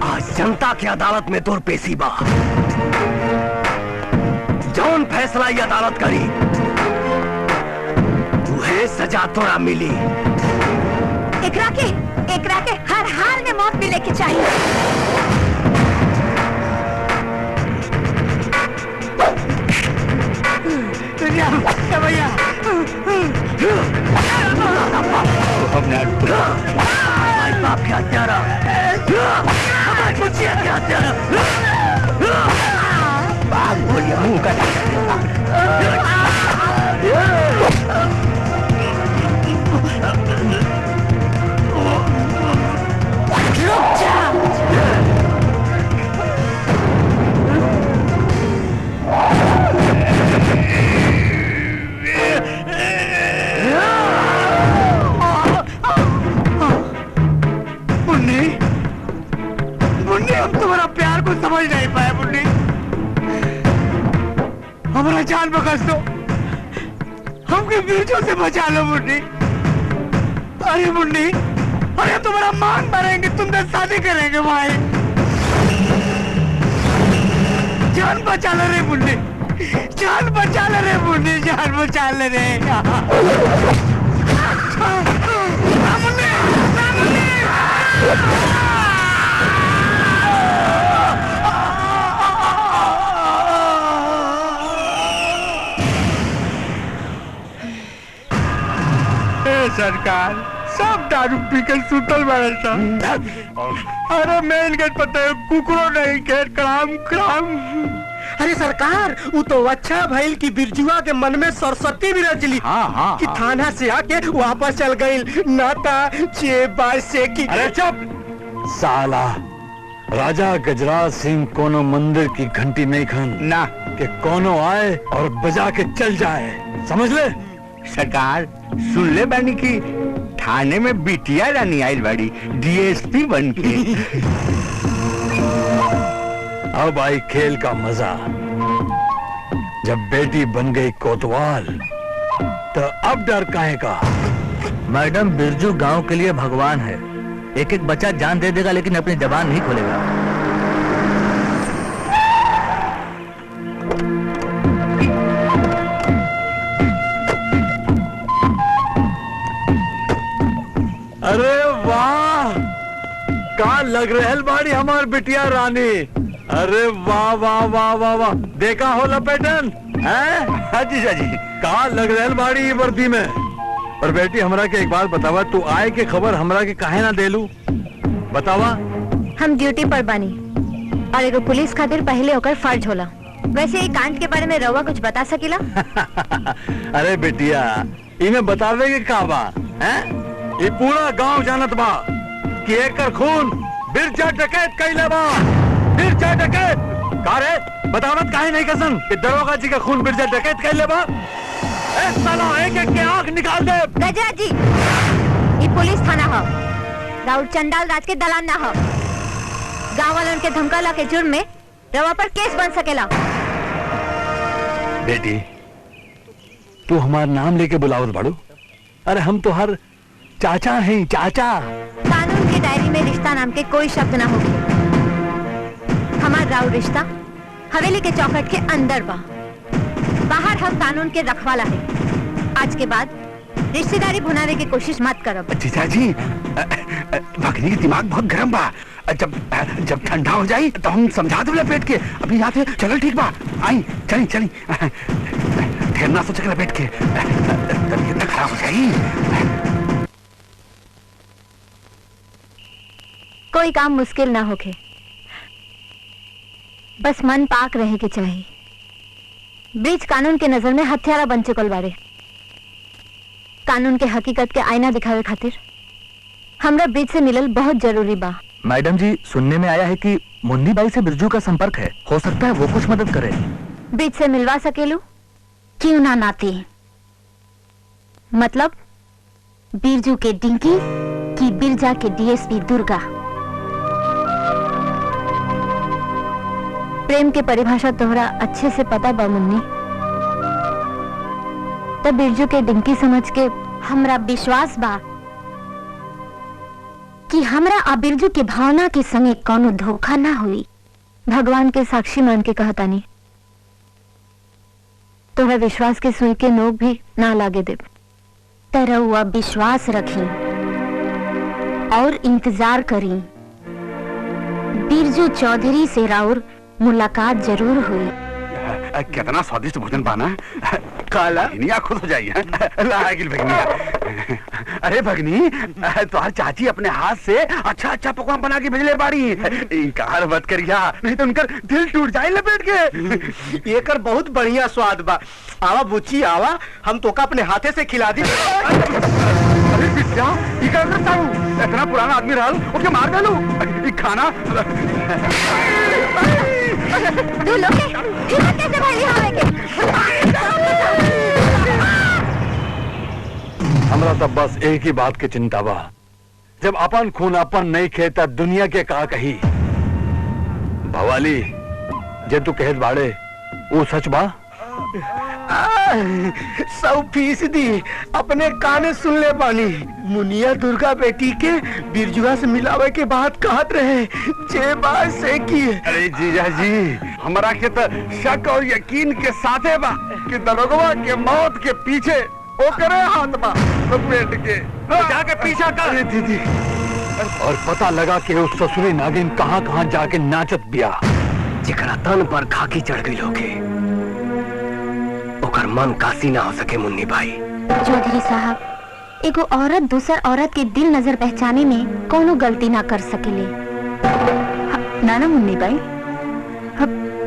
आज जनता की अदालत में तोर पेशी बा। जौन फैसला ये अदालत करी वह सजा तोरा मिली। एकरा के हर हाल में मौत मिले के चाहिए। भैया हमारे बाप के हत्यारा, हमारे मुझे के हत्यारा। बाग बोलिए मुंह का हम तुम्हारा प्यार को समझ नहीं पाए मुन्नी। हमारा जान बख्श दो। हमके बिरजू से बचा लो मुन्नी। अरे मुन्नी, अरे तुम्हारा मान भरेंगे, तुमसे शादी करेंगे भाई। जान बचा ले रे मुन्नी, जान बचा ले रे मुन्नी, जान बचा ले रे। सरकार सब दारू पी कर सुतल बारे सब। अरे मेन गेट पता है कुकरो नहीं गेट कराम कराम। अरे सरकार वो तो अच्छा भइल कि बिरजुआ के मन में सरस्वती भी रचली। कि थाना से आके वापस चल गई नाता चेबाई से की। अरे चुप साला। राजा गजराज सिंह कोनो मंदिर की घंटी नहीं खन ना कि कोनो आए और बजा के चल जाए, समझ ले। सरकार सुन ले बानी की थाने में बिटिया रानी आयल बाड़ी डीएसपी बन के। अब आई खेल का मजा। जब बेटी बन गई कोतवाल तो अब डर काहे का? मैडम बिरजू गांव के लिए भगवान है। एक एक बच्चा जान दे देगा लेकिन अपनी जबान नहीं खोलेगा। अरे वाह, का लग रहल बाड़ी हमार बिटिया रानी। अरे वाह वाह वाह वाह वाह, देखा हो लपेटन हैं? हाजी जी का लग रहल बाड़ी वर्दी में। पर बेटी हमरा के एक बात बतावा, तू आए के खबर हमरा के काहे ना देलू? बतावा। हम ड्यूटी पर बानी और एगो पुलिस खातिर पहले होकर फर्ज होला। वैसे ये कांड के बारे में रउआ कुछ बता सकीला? अरे बेटिया इन्हें बतावे के का बा हैं? ये पूरा गांव जानत बा कि एकर खून बिरजा डकैत कइले बा। बिरजा डकैत का रे? बतावत काहे नहीं कसन कि दरोगा जी का खून बिरजा डकैत कइले बा? ए साला एक एक के आंख निकाल दे। गजरा जी, ये पुलिस थाना हो, राउर चंडाल राज के दलान ना हो। गाँव वालों के धमकाला के जुर्म में रवा पर केस बन सकेला। बेटी तू हमारा नाम लेके बुलावत बाड़ू? अरे हम तो हर चाचा हैं, चाचा। कानून की डायरी में रिश्ता नाम के कोई शब्द ना होगी। हमारा राउर रिश्ता हवेली के चौखट के अंदर बा। बाहर हम कानून के रखवाला है। आज के बाद रिश्तेदारी भुनावे की कोशिश मत करब। जीजा जी, भगनी के दिमाग बहुत गर्म बा। जब ठंडा हो जाई तो हम समझा दो लपेट के। अभी यहाँ से चलो, ठीक बा, आई चली चली। ढेर ना सोच के लपेट के, तबीयत खराब हो जाई। कोई काम मुश्किल ना होके, बस मन पाक रहे के चाहिए। ब्रिज कानून के नजर में हथियारा बन चुकल बारे। कानून के हकीकत के आईना दिखावे खातिर हमरा ब्रिज से मिलल बहुत जरूरी बा। मैडम जी, सुनने में आया है कि मुन्नी बाई से बिरजू का संपर्क है। हो सकता है वो कुछ मदद करे। ब्रिज से मिलवा सकेलू? क्यों ना नाते? मतलब बिरजू के डिंकी की बिरजा के डीएसपी दुर्गा। प्रेम के परिभाषा तोहरा अच्छे से पता बा मुन्नी। तब बिरजू के डिंकी समझ के हमरा विश्वास बा कि हमरा आ बिरजू के भावना के संगे कोनो धोखा ना हुई। भगवान के साक्षी मान के कहतानी, तोहरा विश्वास के सुई के नोक भी ना लागे देब। तरहुआ विश्वास रखी और इंतजार करी। बिरजू चौधरी से राउर मुलाकात जरूर हुई। कितना स्वादिष्ट भोजन पाना। काला भगनिया खुश हो जाइए। भगनिया, अरे भगनी, तुम्हारी चाची अपने हाथ से अच्छा अच्छा पकवान बना के भेजले बाड़ी। इनकार मत करिया, नहीं तो उनका दिल टूट जाए लपेट के। ये कर बहुत बढ़िया स्वाद बा। आवा बुच्ची आवा, हम तोका अपने हाथे से खिला दी। अरे बिटिया, ये क्या करता हूँ? इतना पुराना आदमी रहल, ओके मार डालू। खाना तू लोग हिम्मत कैसे भइली हवे के? हमरा तो बस एक ही बात की चिंता बा, जब अपन खून अपन नहीं खेता दुनिया के का कही। भवाली, जे तू कहत बाड़े वो सच बा? 100% अपने काने सुन ले पानी। मुनिया दुर्गा बेटी के बिरजुआ से मिलावे के बात कहत रहे। जे बात से की। अरे जीजा जी, हमरा के तो शक और यकीन के साथे बा कि दरोगवा के मौत के पीछे ओकरे हाथ बा। लपेट के जाके पीछा कर। दीदी, और पता लगा कि उस ससुरी नागिन कहाँ कहाँ जाके नाचत बिया। जेकरा तन पर खाकी चढ़ गई लोगे, ओकर मन कासी ना हो सके मुन्नी भाई। चौधरी साहब, एगो औरत दूसर औरत के दिल नजर पहचाने में कोनो गलती ना कर सकेले। नाना मुन्नी भाई,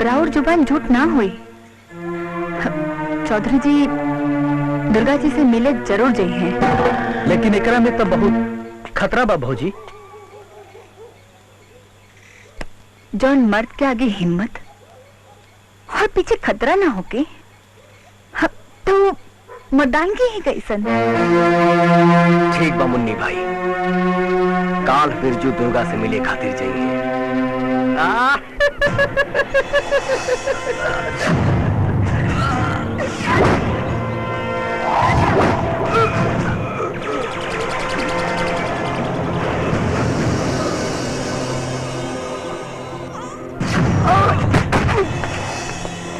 राउर जुबान झूठ ना हुई। चौधरी जी दुर्गा जी से मिले जरूर जाई हैं। लेकिन एकरा में तो बहुत खतरा बा भौजी। जौन मर्द के आगे हिम्मत और पीछे खतरा ना होके, तो मर्दानगी ही कैसन। ठीक बा मुन्नी भाई, काल बिरजू दुर्गा से मिले खातिर जाइए।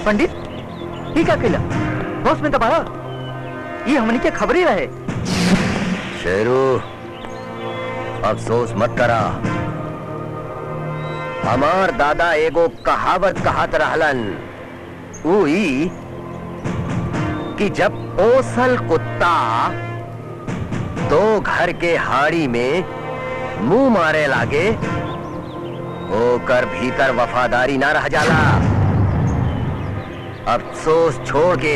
पंडित, ये क्या केला? बॉस में दबाया, ये हमने क्या खबर ही रहे। शेरू, अफसोस मत करा। हमार दादा एगो कहावत कहत रहलन, उई कि जब पोसल कुत्ता दो घर के हाड़ी में मुंह मारे लागे, होकर भीतर वफादारी ना रह जाला। अफसोस छोड़ के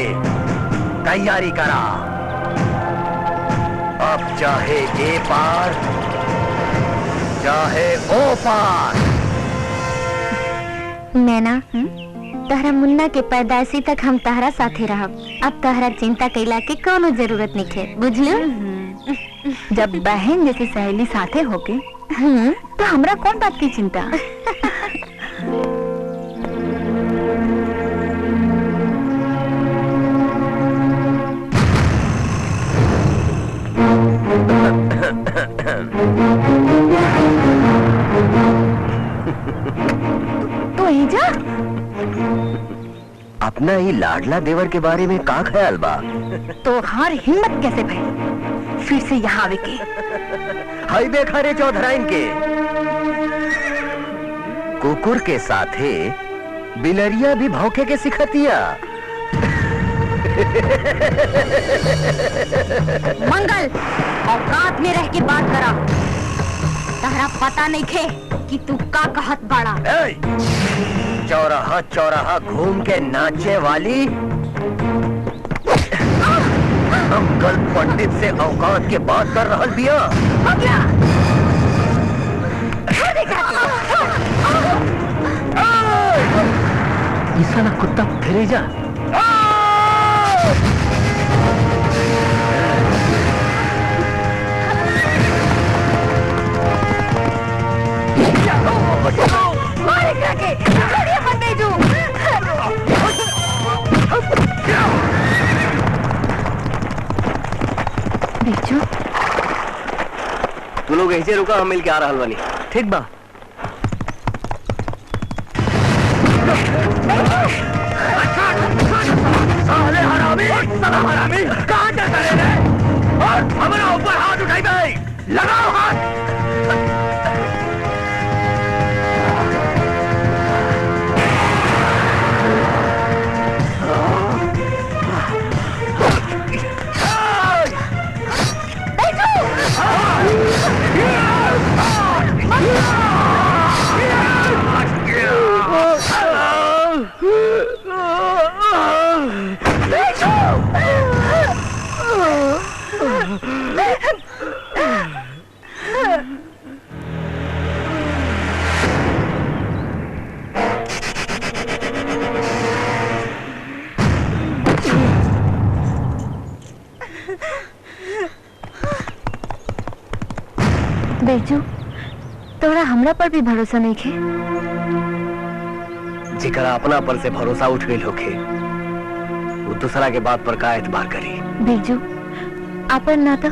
तैयारी करा। अब चाहे ए पार चाहे ओ पार। नैना, तहरा मुन्ना के पैदाइशी तक हम तहरा साथे रहब। अब तहरा चिंता कैला के कोनो जरूरत नहीं है, बुझलियो? जब बहन जैसी सहेली साथे होके, तो हमरा कौन बात की चिंता। तो जा अपना ही लाडला देवर के बारे में का ख्याल बा? तो हार हिम्मत कैसे भाई फिर से यहाँ आवे के? हाई देखा रे चौधराइन के कुकुर के साथे बिलरिया भी भौंके के सिखतिया। मंगल औकात में रह के बात करा। तहरा पता नहीं खे कि तू का कहत बाड़ा। चौराहा चौराहा घूम के नाचे वाली अंकल पंडित से औकात के बात कर रहल बिया। हो गया। इस साला कुत्ता फिरे जा। बेचू तू लोग ऐसे रुका, हम मिल के आ रहल बानी। ठीक बा। साले हरामी, साला हरामी, कहाँ जाता रे? और हमारा ऊपर हाथ उठाई भाई, लगाओ हाथ। बेचू तोरा हमरा पर भी भरोसा नहीं खे? जिकरा अपना पर से भरोसा उठ गई होके वो दूसरा के बात पर का एतबार करी। बेचू अपन नाता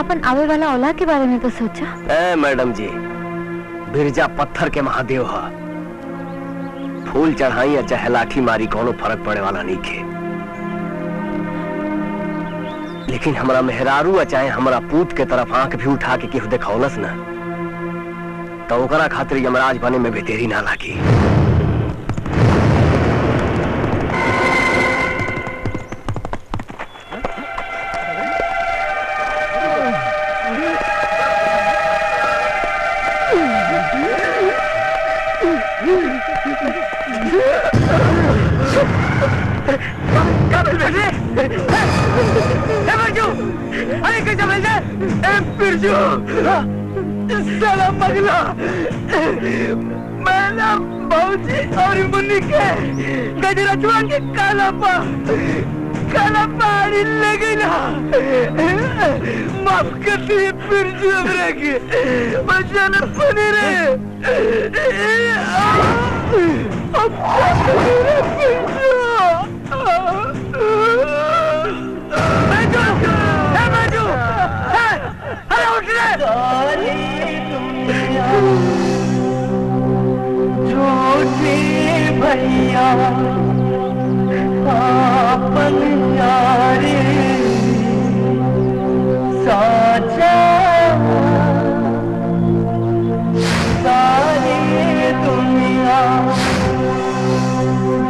अपन आवे वाला औलाद के बारे में तो सोचा। ए मैडम जी, बिरजा पत्थर के महादेव हा। फूल चढ़ाई या चाहे लाठी मारी कोनो फर्क पड़े वाला नहीं खे। लेकिन हमारा मेहरारू चाहे हमारा पूत के तरफ आंख भी उठा के केहू देखौलस ना तो ओकरा खातिर यमराज बने में भी देरी ना लागी। अरे कैसे मिल जाए? बिरजू साला पगला, मैं ना बाबूजी और मुन्नी के गजरा के काला पहाड़ी ले गई ना। माफ कर दिए बिरजू, हमरा के बच्चा न बने रहे। झूठी भैया आपन यारी साचा सारी दुनिया।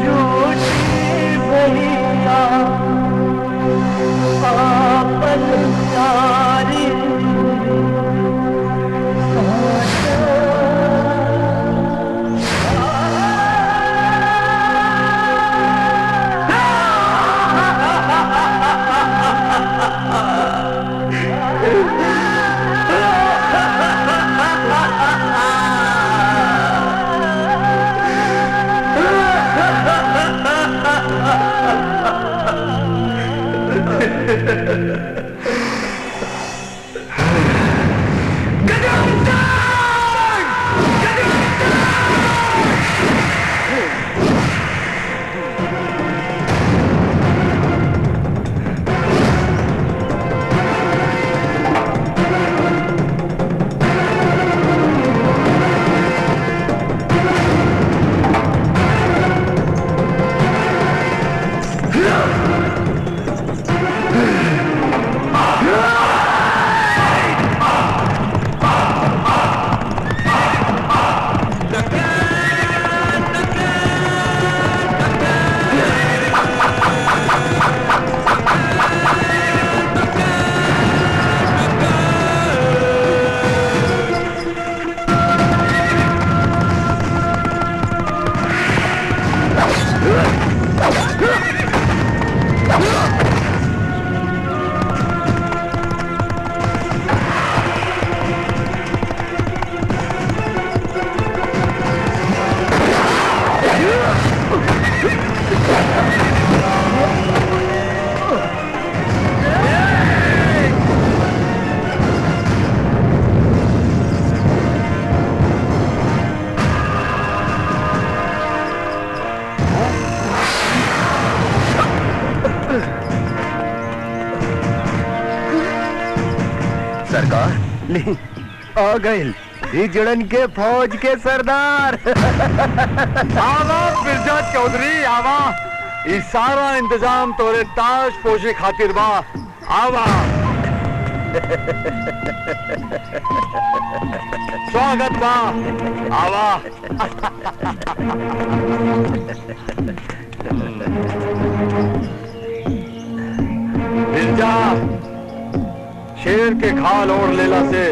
झूठी भैया आपन यारी साचा। सरकार आ गए जड़न के फौज के सरदार। आवा मिर्जा चौधरी आवा, ये सारा इंतजाम तोरे ताश पोशे खातिर बा। आवा स्वागत बा। आवा मिर्जा, शेर के खाल ओढ़ लेला से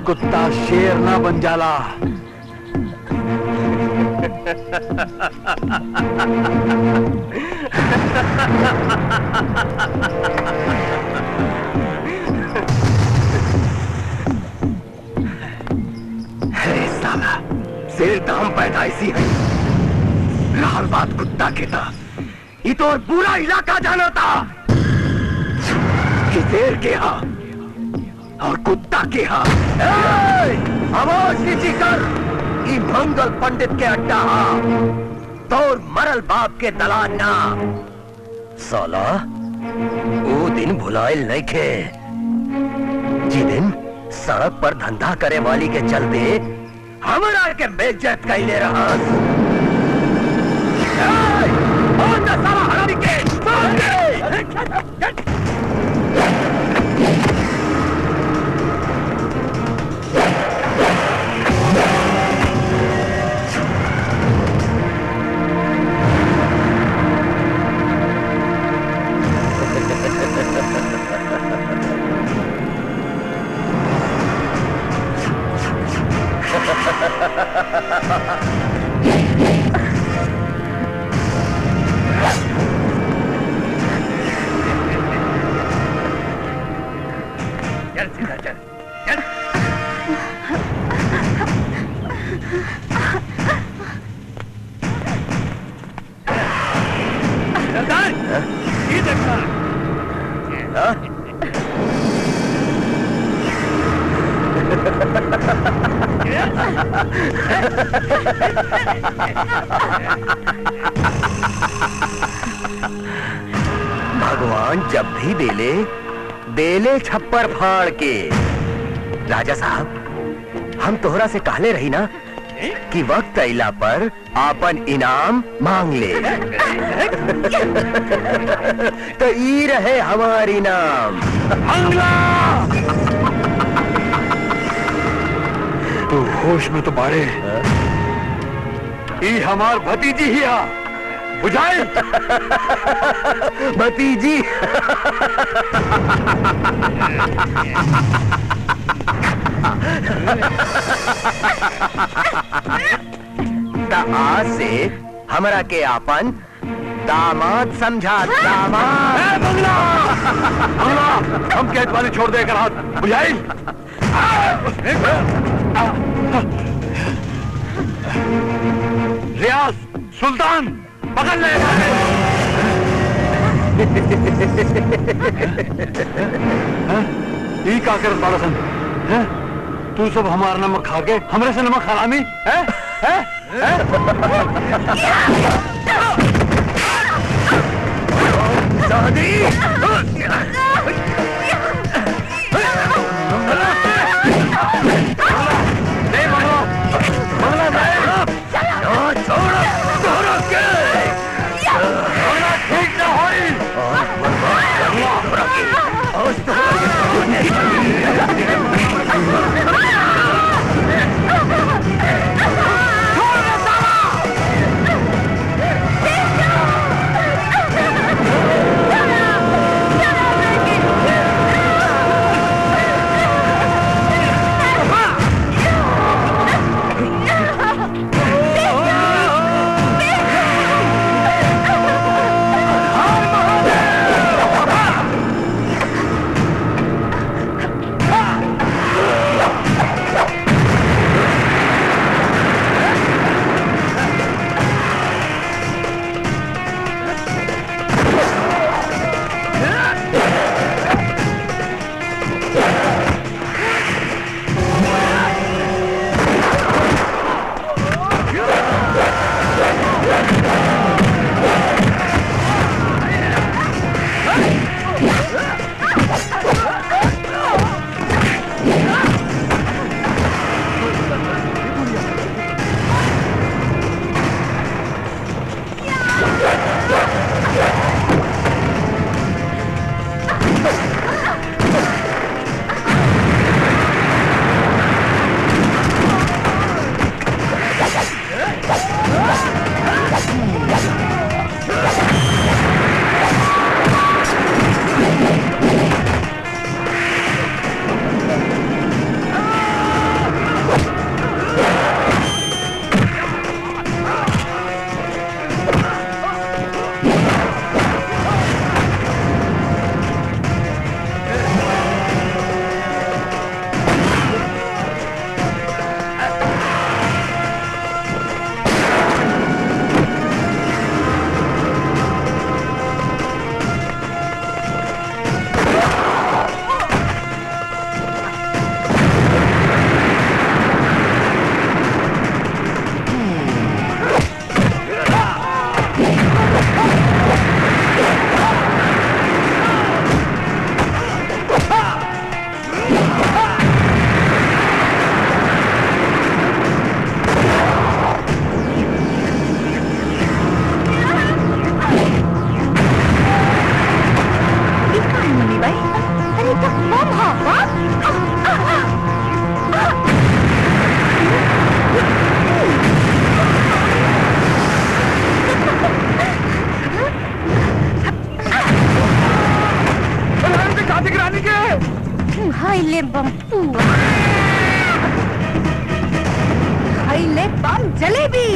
कुत्ता शेर ना बन जाला। अरे साला, शेर तो हम पैदाइशी है, रहल बात कुत्ता के था, ये तो और पूरा इलाका जाना था कि शेर के हा और कुत्ता के हा। आवाज नीची कर, ये मंगल पंडित के अड्डा हा, तोर मरल बाप के दलान ना। साला वो दिन भुलाइल नहीं खे, जी दिन सड़क पर धंधा करे वाली के चलते हमरा के बेइज्जत कैले रहा। साला हरामी के मार दे। चल सीधा चल चल। ये देखना भगवान जब भी देले छप्पर फाड़ के। राजा साहब, हम तोहरा से कहले रही ना कि वक्त अइला पर आपन इनाम मांग ले। तो ई रहे हमार इनाम। तू होश में तो बाड़े, ये हमार भतीजी ही है, बुझाए। भतीजी आज से हमरा के आपन दामाद समझा। दामाद बंगला हम कैद वाले छोड़ देकर हाथ बुझाई। रियाज सुल्तान पकड़ ले। ये का करत बाड़ा सन? तू सब हमारा नमक खा के हमरे से नमक हरामी है? चला ले बम पुआ, खाई ले बम जलेबी।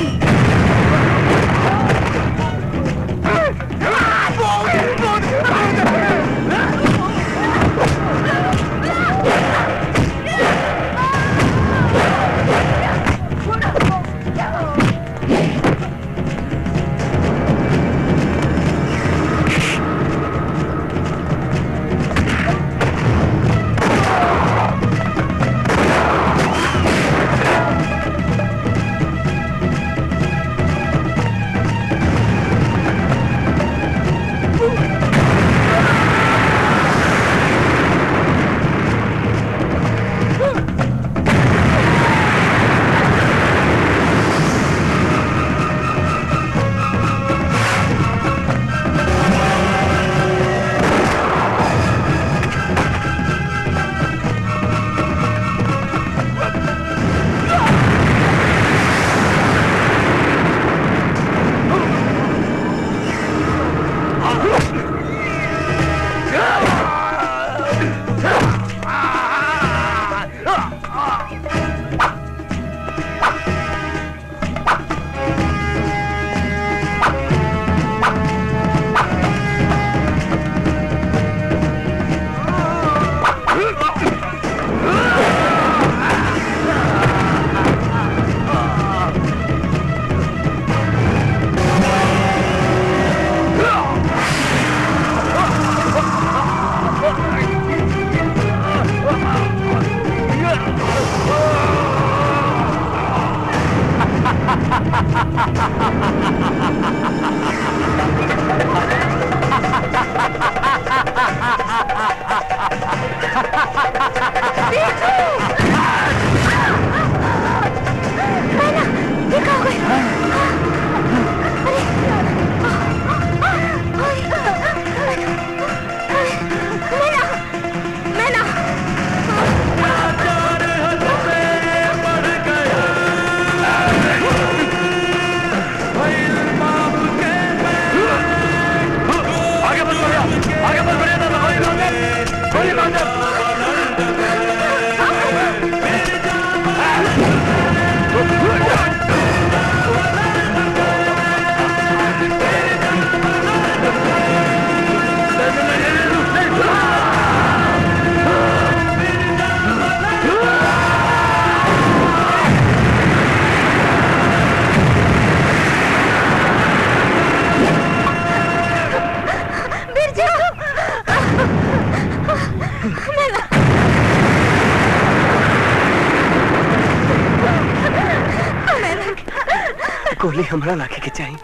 गोली हमरा लाके के चाहिए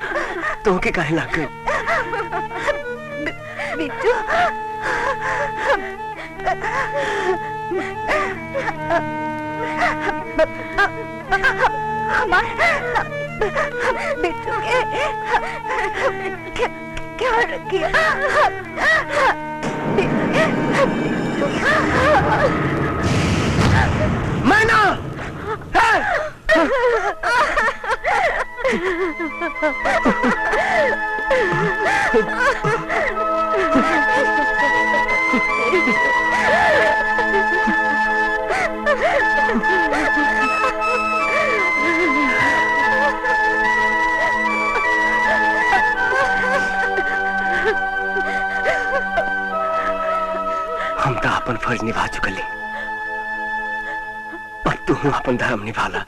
तो के काहे लाग गई? बिट्टू बिट्टू क्या किया? मैना हम तो अपन फर्ज निभा चुकली, अब तू अपन धर्म निभाला।